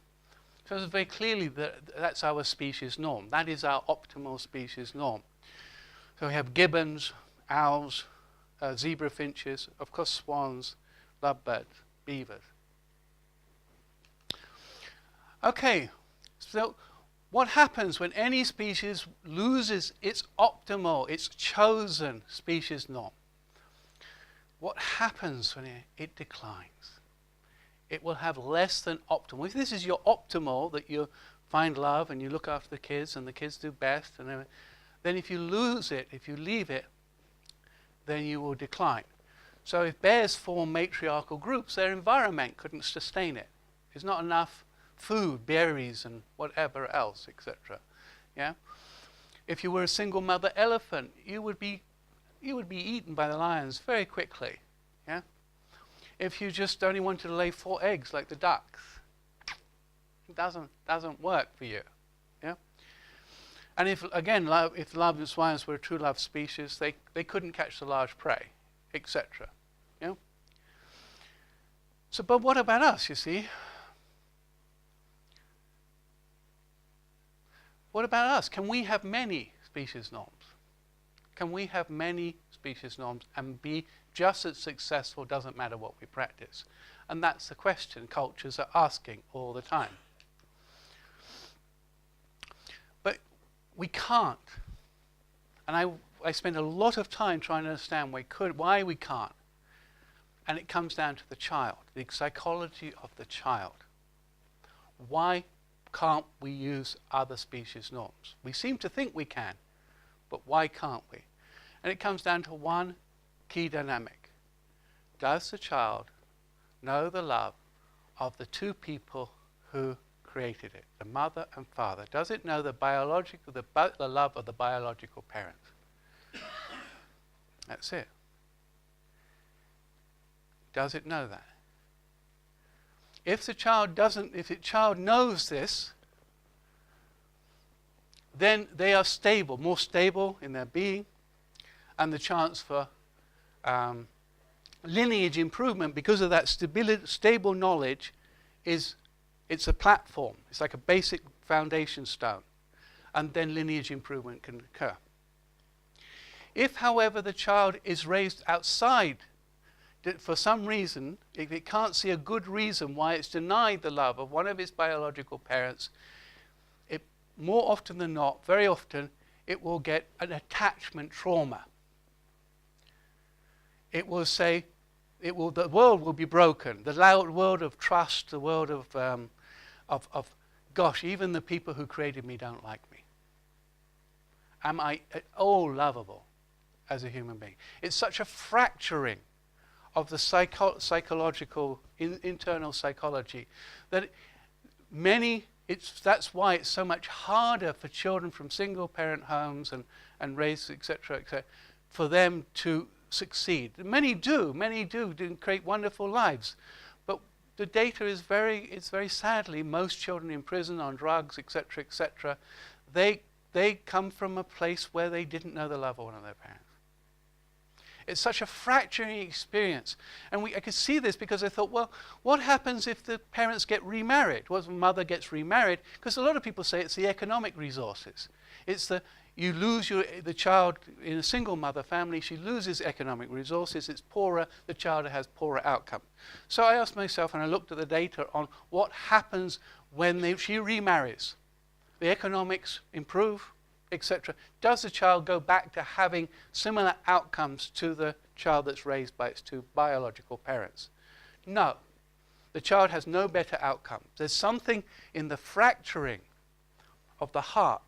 So it's very clearly that's our species norm. That is our optimal species norm. So we have gibbons, owls, zebra finches, of course swans, lovebirds, beavers. Okay, so what happens when any species loses its optimal, its chosen species norm? What happens when it declines? It will have less than optimal. If this is your optimal, that you find love and you look after the kids and the kids do best, and everything, then if you lose it, if you leave it, then you will decline. So if bears form matriarchal groups, their environment couldn't sustain it. There's not enough food, berries and whatever else, etc. Yeah? If you were a single mother elephant, you would be eaten by the lions very quickly. Yeah? If you just only wanted to lay 4 eggs like the ducks, it doesn't work for you. Yeah? And if love and swines were a true love species, they couldn't catch the large prey, etc. You know? So, but what about us, you see? What about us? Can we have many species norms? Can we have many species norms and be just as successful, doesn't matter what we practice? And that's the question cultures are asking all the time. But we can't. And I spend a lot of time trying to understand why we can't. And it comes down to the child, the psychology of the child. Why can't we use other species norms? We seem to think we can, but why can't we? And it comes down to one key dynamic. Does the child know the love of the two people who created it, the mother and father? Does it know the love of the biological parent? That's it. Does it know that? If the child knows this, then they are stable, more stable in their being, and the chance for lineage improvement because of that stable knowledge it's a platform. It's like a basic foundation stone, and then lineage improvement can occur. If, however, the child is raised outside, for some reason, if it can't see a good reason why it's denied the love of one of its biological parents, more often than not, very often, it will get an attachment trauma. It will say, the world will be broken. The loud world of trust, the world of gosh, even the people who created me don't like me. Am I at all lovable as a human being? It's such a fracturing of the psychological, internal psychology that that's why it's so much harder for children from single parent homes and raised, etc., for them to succeed. Many do create wonderful lives, but the data is very sadly, most children in prison on drugs, etc., they come from a place where they didn't know the love of one of their parents. It's such a fracturing experience. And I could see this because I thought, well, what happens if the parents get remarried? What if the mother gets remarried? Because a lot of people say it's the economic resources. It's you lose the child in a single mother family, she loses economic resources, it's poorer, the child has poorer outcome. So I asked myself, and I looked at the data on what happens when she remarries. The economics improve, etc. Does the child go back to having similar outcomes to the child that's raised by its two biological parents? No. The child has no better outcomes. There's something in the fracturing of the heart,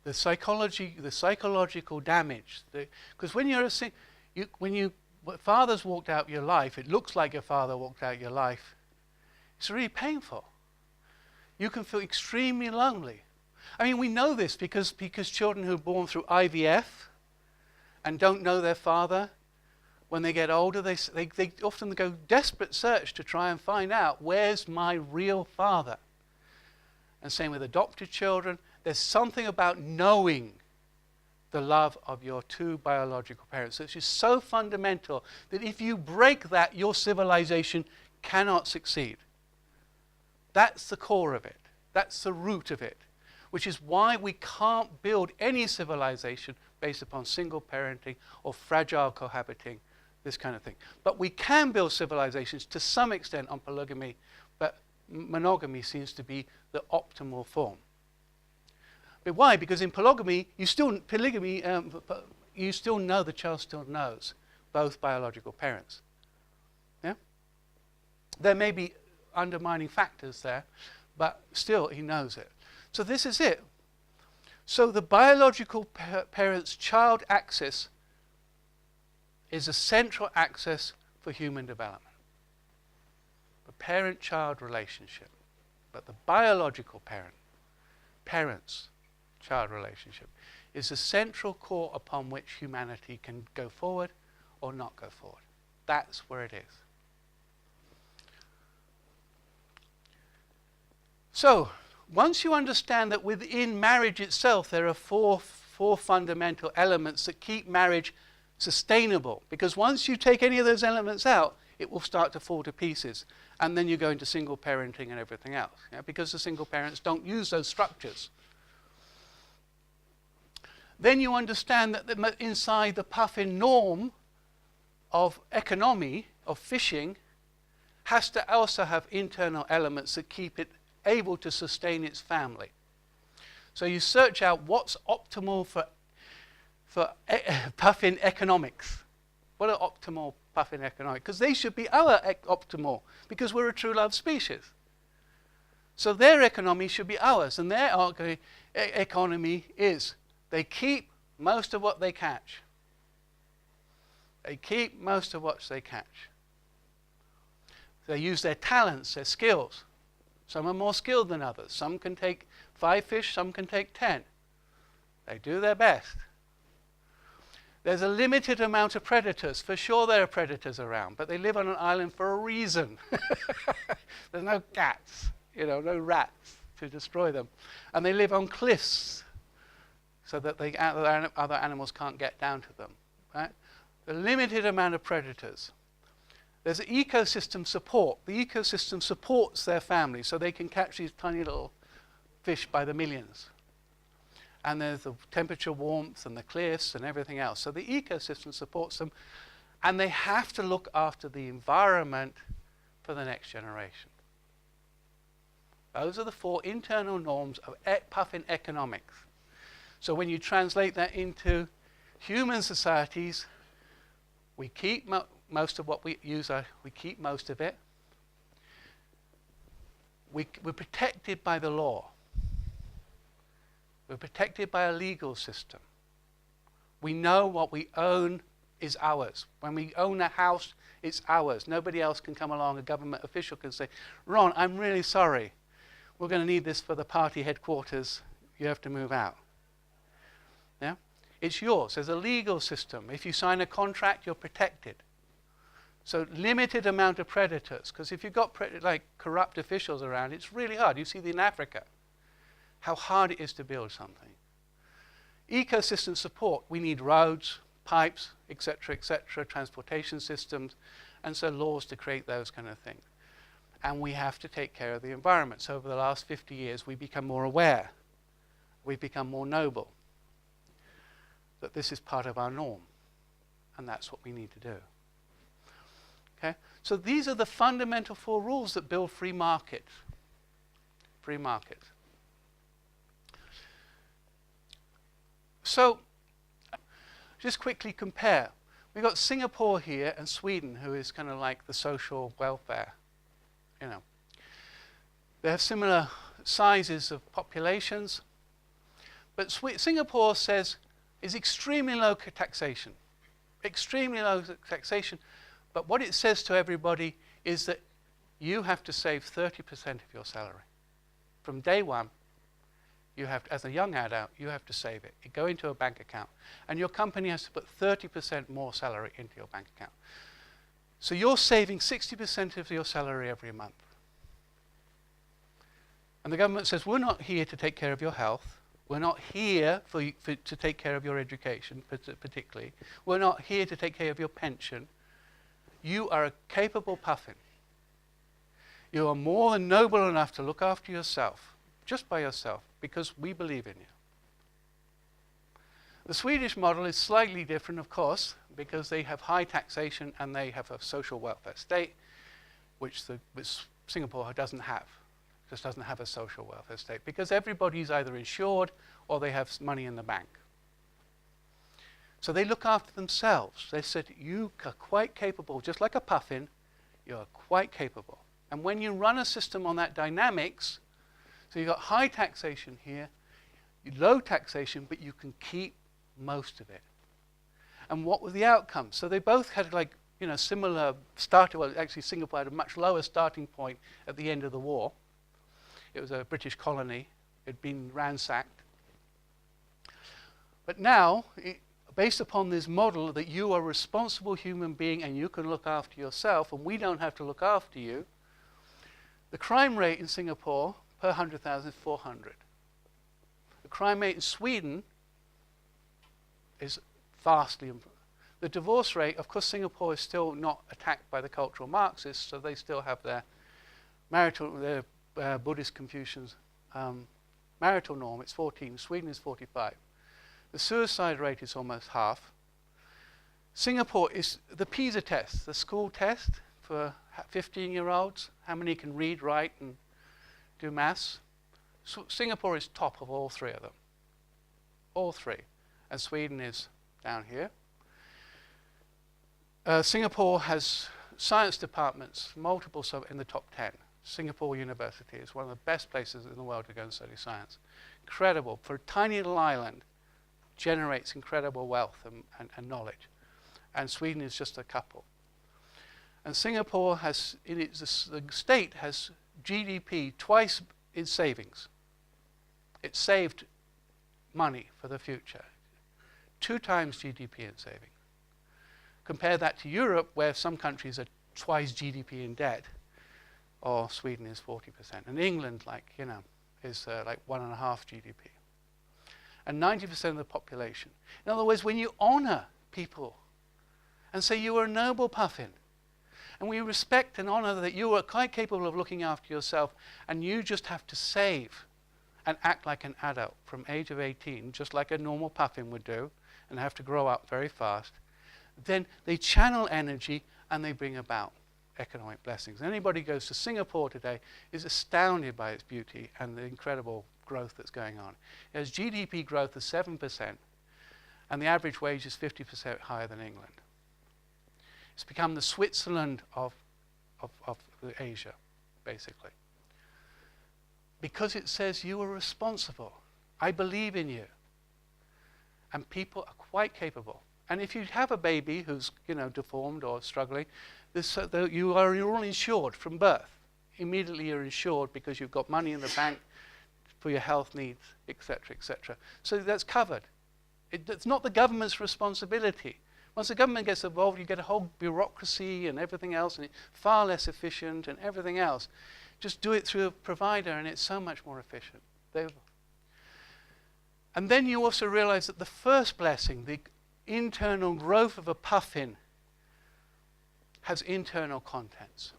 the psychological damage. Because when father's walked out your life, it looks like your father walked out your life. It's really painful. You can feel extremely lonely. I mean, we know this because children who are born through IVF and don't know their father, when they get older, they often go desperate search to try and find out, where's my real father? And same with adopted children. There's something about knowing the love of your two biological parents. It's just so fundamental that if you break that, your civilization cannot succeed. That's the core of it. That's the root of it. Which is why we can't build any civilization based upon single parenting or fragile cohabiting, this kind of thing. But we can build civilizations to some extent on polygamy, but monogamy seems to be the optimal form. But why? Because in polygamy, you still know, the child still knows both biological parents. Yeah? There may be undermining factors there, but still he knows it. So this is it. So the biological parent's child axis is a central axis for human development. The parent-child relationship. But the biological parents-child relationship is the central core upon which humanity can go forward or not go forward. That's where it is. So, once you understand that within marriage itself there are four fundamental elements that keep marriage sustainable, because once you take any of those elements out, it will start to fall to pieces, and then you go into single parenting and everything else, because the single parents don't use those structures. Then you understand that inside the puffin norm of economy, of fishing, has to also have internal elements that keep it able to sustain its family. So you search out what's optimal for puffin economics. What are optimal puffin economics? Because they should be our optimal, because we're a true love species. So their economy should be ours, and their economy is they keep most of what they catch. They keep most of what they catch. They use their talents, their skills. Some are more skilled than others. Some can take 5 fish, some can take 10. They do their best. There's a limited amount of predators. For sure there are predators around, but they live on an island for a reason. There's no cats, no rats to destroy them. And they live on cliffs so that other animals can't get down to them. Right? The limited amount of predators. There's ecosystem support. The ecosystem supports their family, so they can catch these tiny little fish by the millions. And there's the temperature, warmth, and the cliffs, and everything else. So the ecosystem supports them, and they have to look after the environment for the next generation. Those are the 4 internal norms of puffin economics. So when you translate that into human societies, we keep most of what we use, we keep most of it. We're protected by the law. We're protected by a legal system. We know what we own is ours. When we own a house, it's ours. Nobody else can come along, a government official can say, Ron, I'm really sorry. We're going to need this for the party headquarters. You have to move out. Yeah? It's yours. There's a legal system. If you sign a contract, you're protected. So limited amount of predators, because if you've got corrupt officials around, it's really hard. You see in Africa how hard it is to build something. Ecosystem support, we need roads, pipes, etc., transportation systems, and so laws to create those kind of things. And we have to take care of the environment. So over the last 50 years, we've become more aware. We've become more noble. That this is part of our norm. And that's what we need to do. Okay? So these are the fundamental 4 rules that build free market. Free market. So, just quickly compare. We've got Singapore here and Sweden, who is kind of like the social welfare. They have similar sizes of populations, but Singapore is extremely low taxation. Extremely low taxation, but what it says to everybody is that you have to save 30% of your salary. From day one, you have to, as a young adult, you have to save it. You go into a bank account, and your company has to put 30% more salary into your bank account. So you're saving 60% of your salary every month. And the government says, we're not here to take care of your health. We're not here to take care of your education, particularly. We're not here to take care of your pension. You are a capable puffin. You are more than noble enough to look after yourself, just by yourself, because we believe in you. The Swedish model is slightly different, of course, because they have high taxation and they have a social welfare state, which Singapore doesn't have. Just doesn't have a social welfare state, because everybody's either insured or they have money in the bank. So they look after themselves. They said, you are quite capable, just like a puffin, you are quite capable. And when you run a system on that dynamics, so you've got high taxation here, low taxation, but you can keep most of it. And what were the outcomes? So they both had similar starting. Well, actually Singapore had a much lower starting point at the end of the war. It was a British colony. It had been ransacked. But now, based upon this model that you are a responsible human being and you can look after yourself and we don't have to look after you, the crime rate in Singapore per 100,000 is 400. The crime rate in Sweden is vastly improved. The divorce rate, of course, Singapore is still not attacked by the cultural Marxists, so they still have their Buddhist Confucians marital norm. It's 14. Sweden is 45. The suicide rate is almost half. Singapore is the PISA test, the school test for 15-year-olds, how many can read, write, and do maths. So Singapore is top of all three of them. All three. And Sweden is down here. Singapore has science departments, multiple in the top 10. Singapore University is one of the best places in the world to go and study science. Incredible. For a tiny little island, generates incredible wealth and knowledge. And Sweden is just a couple. And Singapore has, the state has GDP twice its savings. It saved money for the future. 2 times GDP in saving. Compare that to Europe, where some countries are twice GDP in debt, or Sweden is 40%. And England, is like 1.5 GDP. And 90% of the population. In other words, when you honor people and say you are a noble puffin, and we respect and honor that you are quite capable of looking after yourself, and you just have to save and act like an adult from age of 18, just like a normal puffin would do, and have to grow up very fast, then they channel energy and they bring about economic blessings. Anybody who goes to Singapore today is astounded by its beauty and the incredible growth that's going on. It has GDP growth of 7%, and the average wage is 50% higher than England. It's become the Switzerland of Asia, basically. Because it says you are responsible. I believe in you. And people are quite capable. And if you have a baby who's, deformed or struggling, you're all insured from birth. Immediately you're insured because you've got money in the bank for your health needs, etc., etc. So that's covered. It's not the government's responsibility. Once the government gets involved, you get a whole bureaucracy and everything else, and it's far less efficient and everything else. Just do it through a provider, and it's so much more efficient. And then you also realize that the first blessing, the internal growth of a puffin, has internal contents.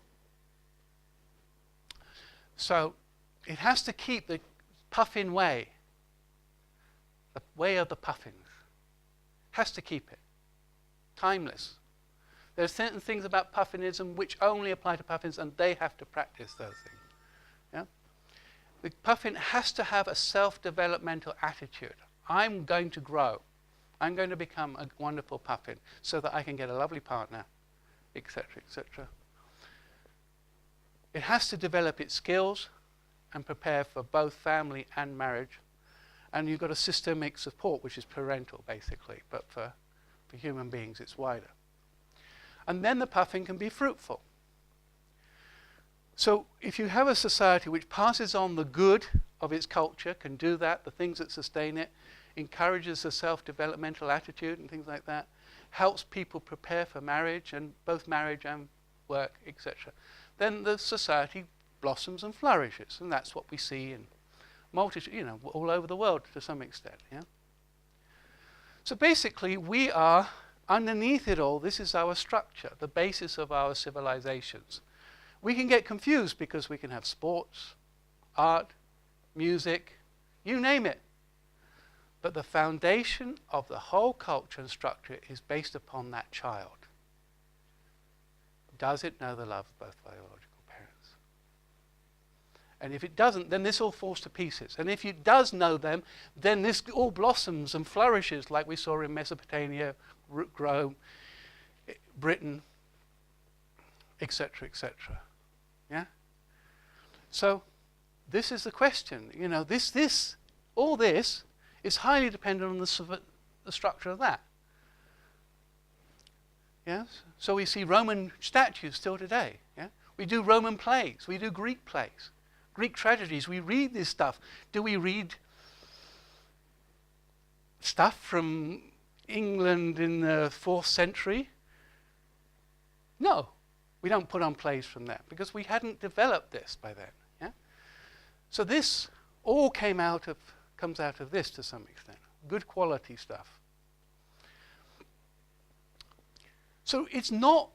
So it has to keep the puffin way, the way of the puffins. Has to keep it. Timeless. There are certain things about puffinism which only apply to puffins, and they have to practice those things. Yeah? The puffin has to have a self-developmental attitude. I'm going to grow. I'm going to become a wonderful puffin so that I can get a lovely partner, etc., etc. It has to develop its skills and prepare for both family and marriage. And you've got a systemic support, which is parental, basically, but for human beings, it's wider. And then the puffin can be fruitful. So if you have a society which passes on the good of its culture, can do that, the things that sustain it, encourages a self-developmental attitude and things like that, helps people prepare for marriage, and both marriage and work, etc., then the society blossoms and flourishes. And that's what we see in multitude, all over the world to some extent. Yeah? So basically, we are, underneath it all, this is our structure, the basis of our civilizations. We can get confused because we can have sports, art, music, you name it. But the foundation of the whole culture and structure is based upon that child. Does it know the love of both biological parents? And if it doesn't, then this all falls to pieces. And if it does know them, then this all blossoms and flourishes like we saw in Mesopotamia, Rome, Britain, etc., etc. Yeah? So this is the question. All this is highly dependent on the structure of that. Yes? So we see Roman statues still today. Yeah? We do Roman plays. We do Greek plays. Greek tragedies. We read this stuff. Do we read stuff from England in the 4th century? No. We don't put on plays from there because we hadn't developed this by then. Yeah? So this all comes out of this to some extent. Good quality stuff. So it's not,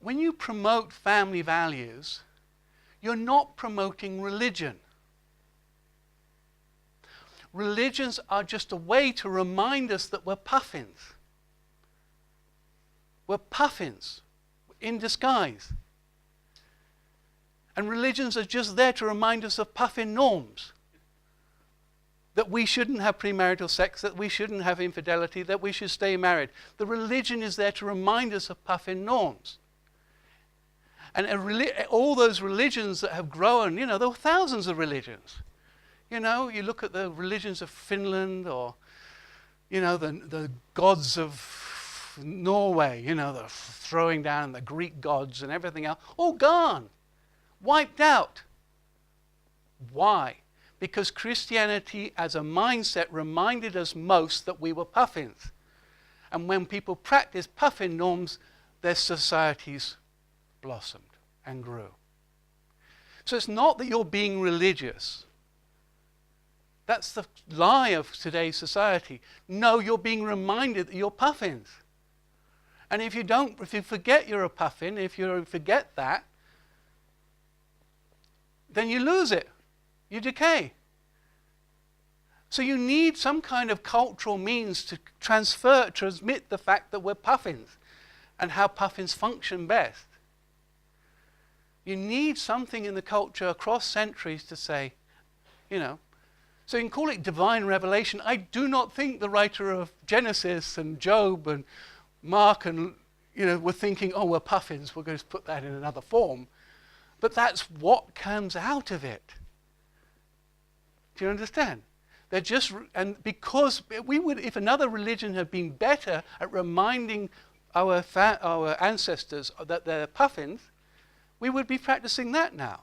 when you promote family values, you're not promoting religion. Religions are just a way to remind us that we're puffins. We're puffins in disguise. And religions are just there to remind us of puffin norms. That we shouldn't have premarital sex, that we shouldn't have infidelity, that we should stay married. The religion is there to remind us of puffin norms. And all those religions that have grown, there were thousands of religions. You look at the religions of Finland, or, the gods of Norway, the throwing down the Greek gods and everything else, all gone, wiped out. Why? Because Christianity as a mindset reminded us most that we were puffins. And when people practiced puffin norms, their societies blossomed and grew. So it's not that you're being religious. That's the lie of today's society. No, you're being reminded that you're puffins. And if you forget you're a puffin, if you forget that, then you lose it. You decay. So you need some kind of cultural means to transmit the fact that we're puffins and how puffins function best. You need something in the culture across centuries to say, so you can call it divine revelation. I do not think the writer of Genesis and Job and Mark and, were thinking, oh, we're puffins, we're going to put that in another form. But that's what comes out of it. Do you understand? They're just, and because if another religion had been better at reminding our ancestors that they're puffins, we would be practicing that now.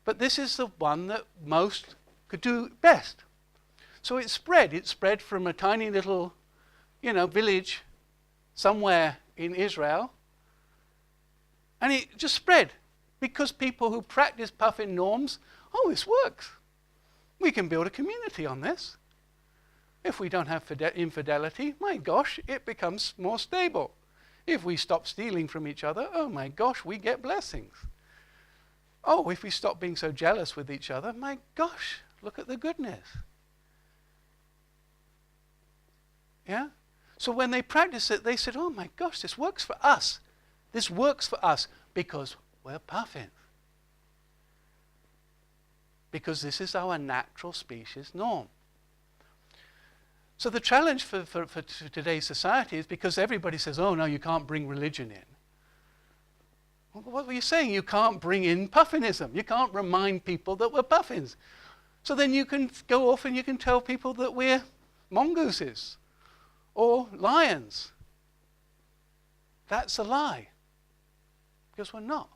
But this is the one that most could do best. So it spread. It spread from a tiny little, village somewhere in Israel, and it just spread because people who practice puffin norms, oh, this works. We can build a community on this. If we don't have infidelity, my gosh, it becomes more stable. If we stop stealing from each other, oh my gosh, we get blessings. Oh, if we stop being so jealous with each other, my gosh, look at the goodness. Yeah? So when they practiced it, they said, oh my gosh, this works for us. This works for us because we're puffins. Because this is our natural species norm. So the challenge for today's society is because everybody says, oh no, you can't bring religion in. Well, what were you saying? You can't bring in puffinism. You can't remind people that we're puffins. So then you can go off and you can tell people that we're mongooses or lions. That's a lie. Because we're not.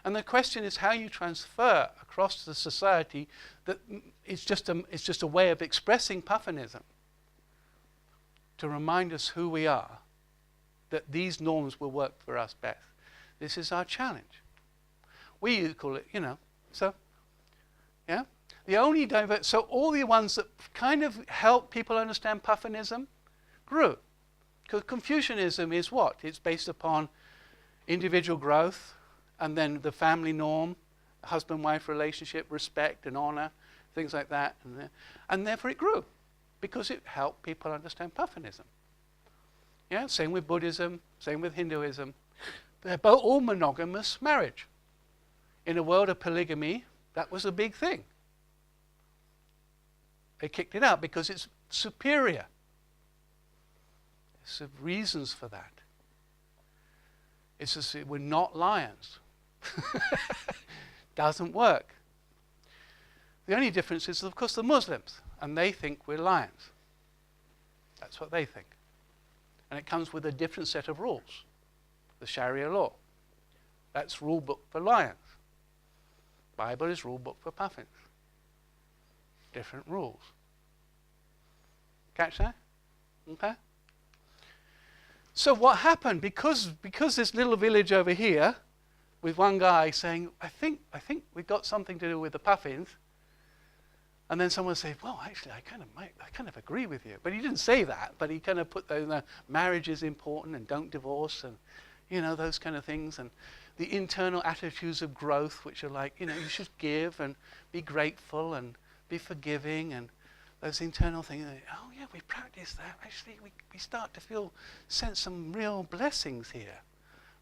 And the question is how you transfer across the society that it's just a way of expressing puffinism to remind us who we are, that these norms will work for us best. This is our challenge. We call it, so, yeah. The only so all the ones that kind of help people understand puffinism grew. Because Confucianism is what? It's based upon individual growth, and then the family norm, husband-wife relationship, respect and honor, things like that. And therefore it grew, because it helped people understand puffinism. Yeah, same with Buddhism, same with Hinduism. They're both all monogamous marriage. In a world of polygamy, that was a big thing. They kicked it out because it's superior. There's reasons for that. It's just, we're not lions. Doesn't work. The only difference is, of course, the Muslims, and they think we're lions. That's what they think. And it comes with a different set of rules, the Sharia law. That's rule book for lions. Bible is rule book for puffins. Different rules. Catch that? Okay? So what happened? Because this little village over here with one guy saying, I think we've got something to do with the puffins. And then someone said, well, actually, I kind of agree with you. But he didn't say that, but he kind of put those, marriage is important and don't divorce and, those kind of things. And the internal attitudes of growth, which are like, you should give and be grateful and be forgiving and those internal things. Oh, yeah, we practice that. Actually, we start to sense some real blessings here.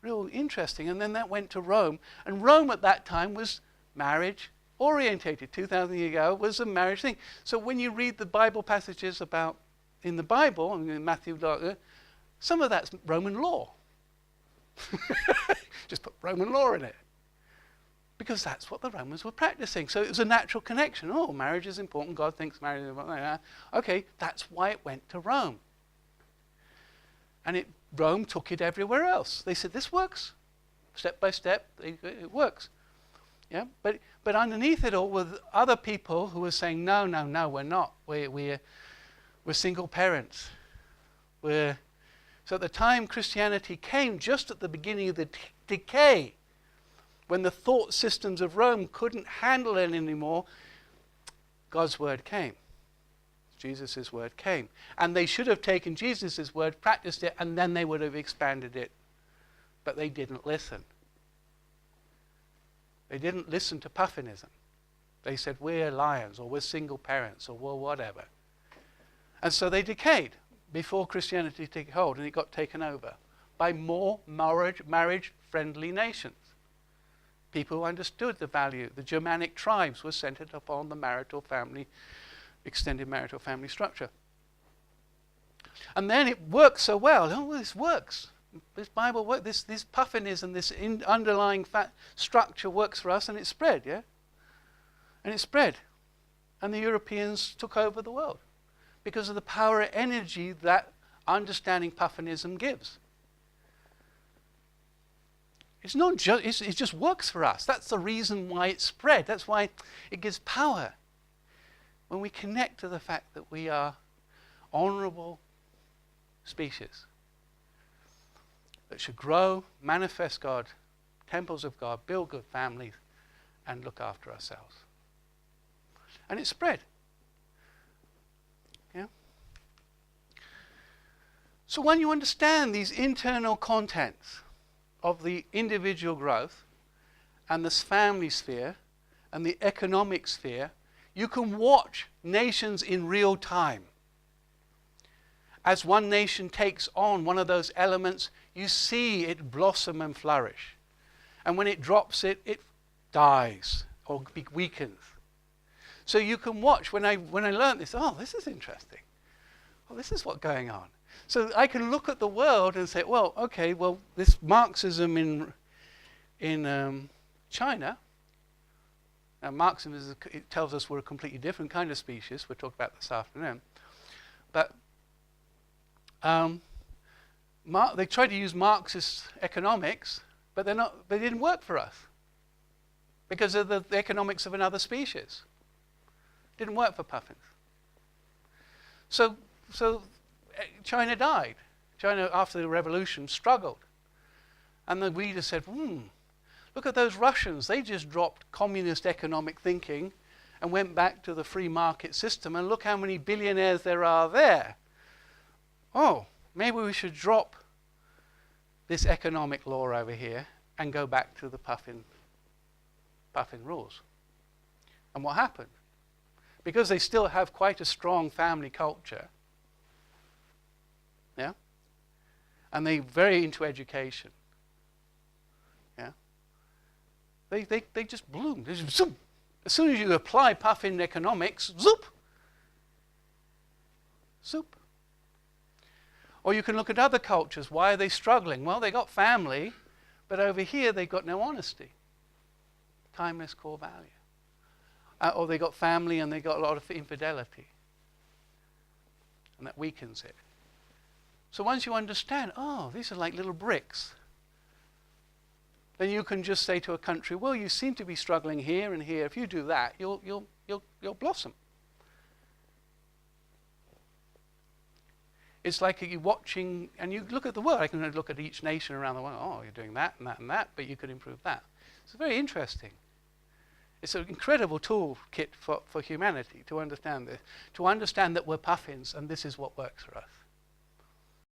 Real interesting. And then that went to Rome. And Rome at that time was marriage orientated. 2,000 years ago was a marriage thing. So when you read the Bible passages about in the Bible, in Matthew, some of that's Roman law. Just put Roman law in it. Because that's what the Romans were practicing. So it was a natural connection. Oh, marriage is important. God thinks marriage is important. Okay, that's why it went to Rome. And Rome took it everywhere else. They said, this works. Step by step, it works. Yeah, but underneath it all were other people who were saying, no, we're not. We're single parents. So at the time Christianity came, just at the beginning of the decay, when the thought systems of Rome couldn't handle it anymore, God's word came. Jesus' word came. And they should have taken Jesus' word, practiced it, and then they would have expanded it. But they didn't listen. They didn't listen to puffinism. They said, we're lions, or we're single parents, or we're whatever. And so they decayed before Christianity took hold, and it got taken over by more marriage-friendly nations. People who understood the value. The Germanic tribes were centered upon the marital family, extended marital family structure. And then it worked so well. Oh, this works. This Bible work. This puffinism, this underlying structure works for us, and it spread, yeah? And it spread. And the Europeans took over the world because of the power and energy that understanding puffinism gives. It's not just, it just works for us. That's the reason why it spread. That's why it gives power. When we connect to the fact that we are honorable species that should grow, manifest God, temples of God, build good families, and look after ourselves. And it spread. Yeah? So when you understand these internal contents of the individual growth and this family sphere and the economic sphere, you can watch nations in real time. As one nation takes on one of those elements, you see it blossom and flourish. And when it drops it, it dies or weakens. So you can watch, when I learned this, oh, this is interesting. Well, this is what's going on. So I can look at the world and say, well, okay, well, this Marxism in China, now Marxism it tells us we're a completely different kind of species. We'll talk about this afternoon. But they tried to use Marxist economics, but they didn't work for us because of the economics of another species. Didn't work for puffins. So China died. China, after the revolution, struggled. And the reader said, look at those Russians. They just dropped communist economic thinking and went back to the free market system. And look how many billionaires there are there. Oh, maybe we should drop this economic law over here and go back to the puffin rules. And what happened? Because they still have quite a strong family culture, yeah, and they're very into education, yeah, they just bloom. They just, zoom. As soon as you apply puffin economics, zoop, zoop. Or you can look at other cultures. Why are they struggling? Well, they got family, but over here they got no honesty. Timeless core value. Or they got family and they got a lot of infidelity. And that weakens it. So once you understand, oh, these are like little bricks, then you can just say to a country, well, you seem to be struggling here and here. If you do that, you'll blossom. It's like you're watching, and you look at the world. I can look at each nation around the world. Oh, you're doing that and that and that, but you could improve that. It's very interesting. It's an incredible toolkit for humanity to understand this, to understand that we're puffins and this is what works for us.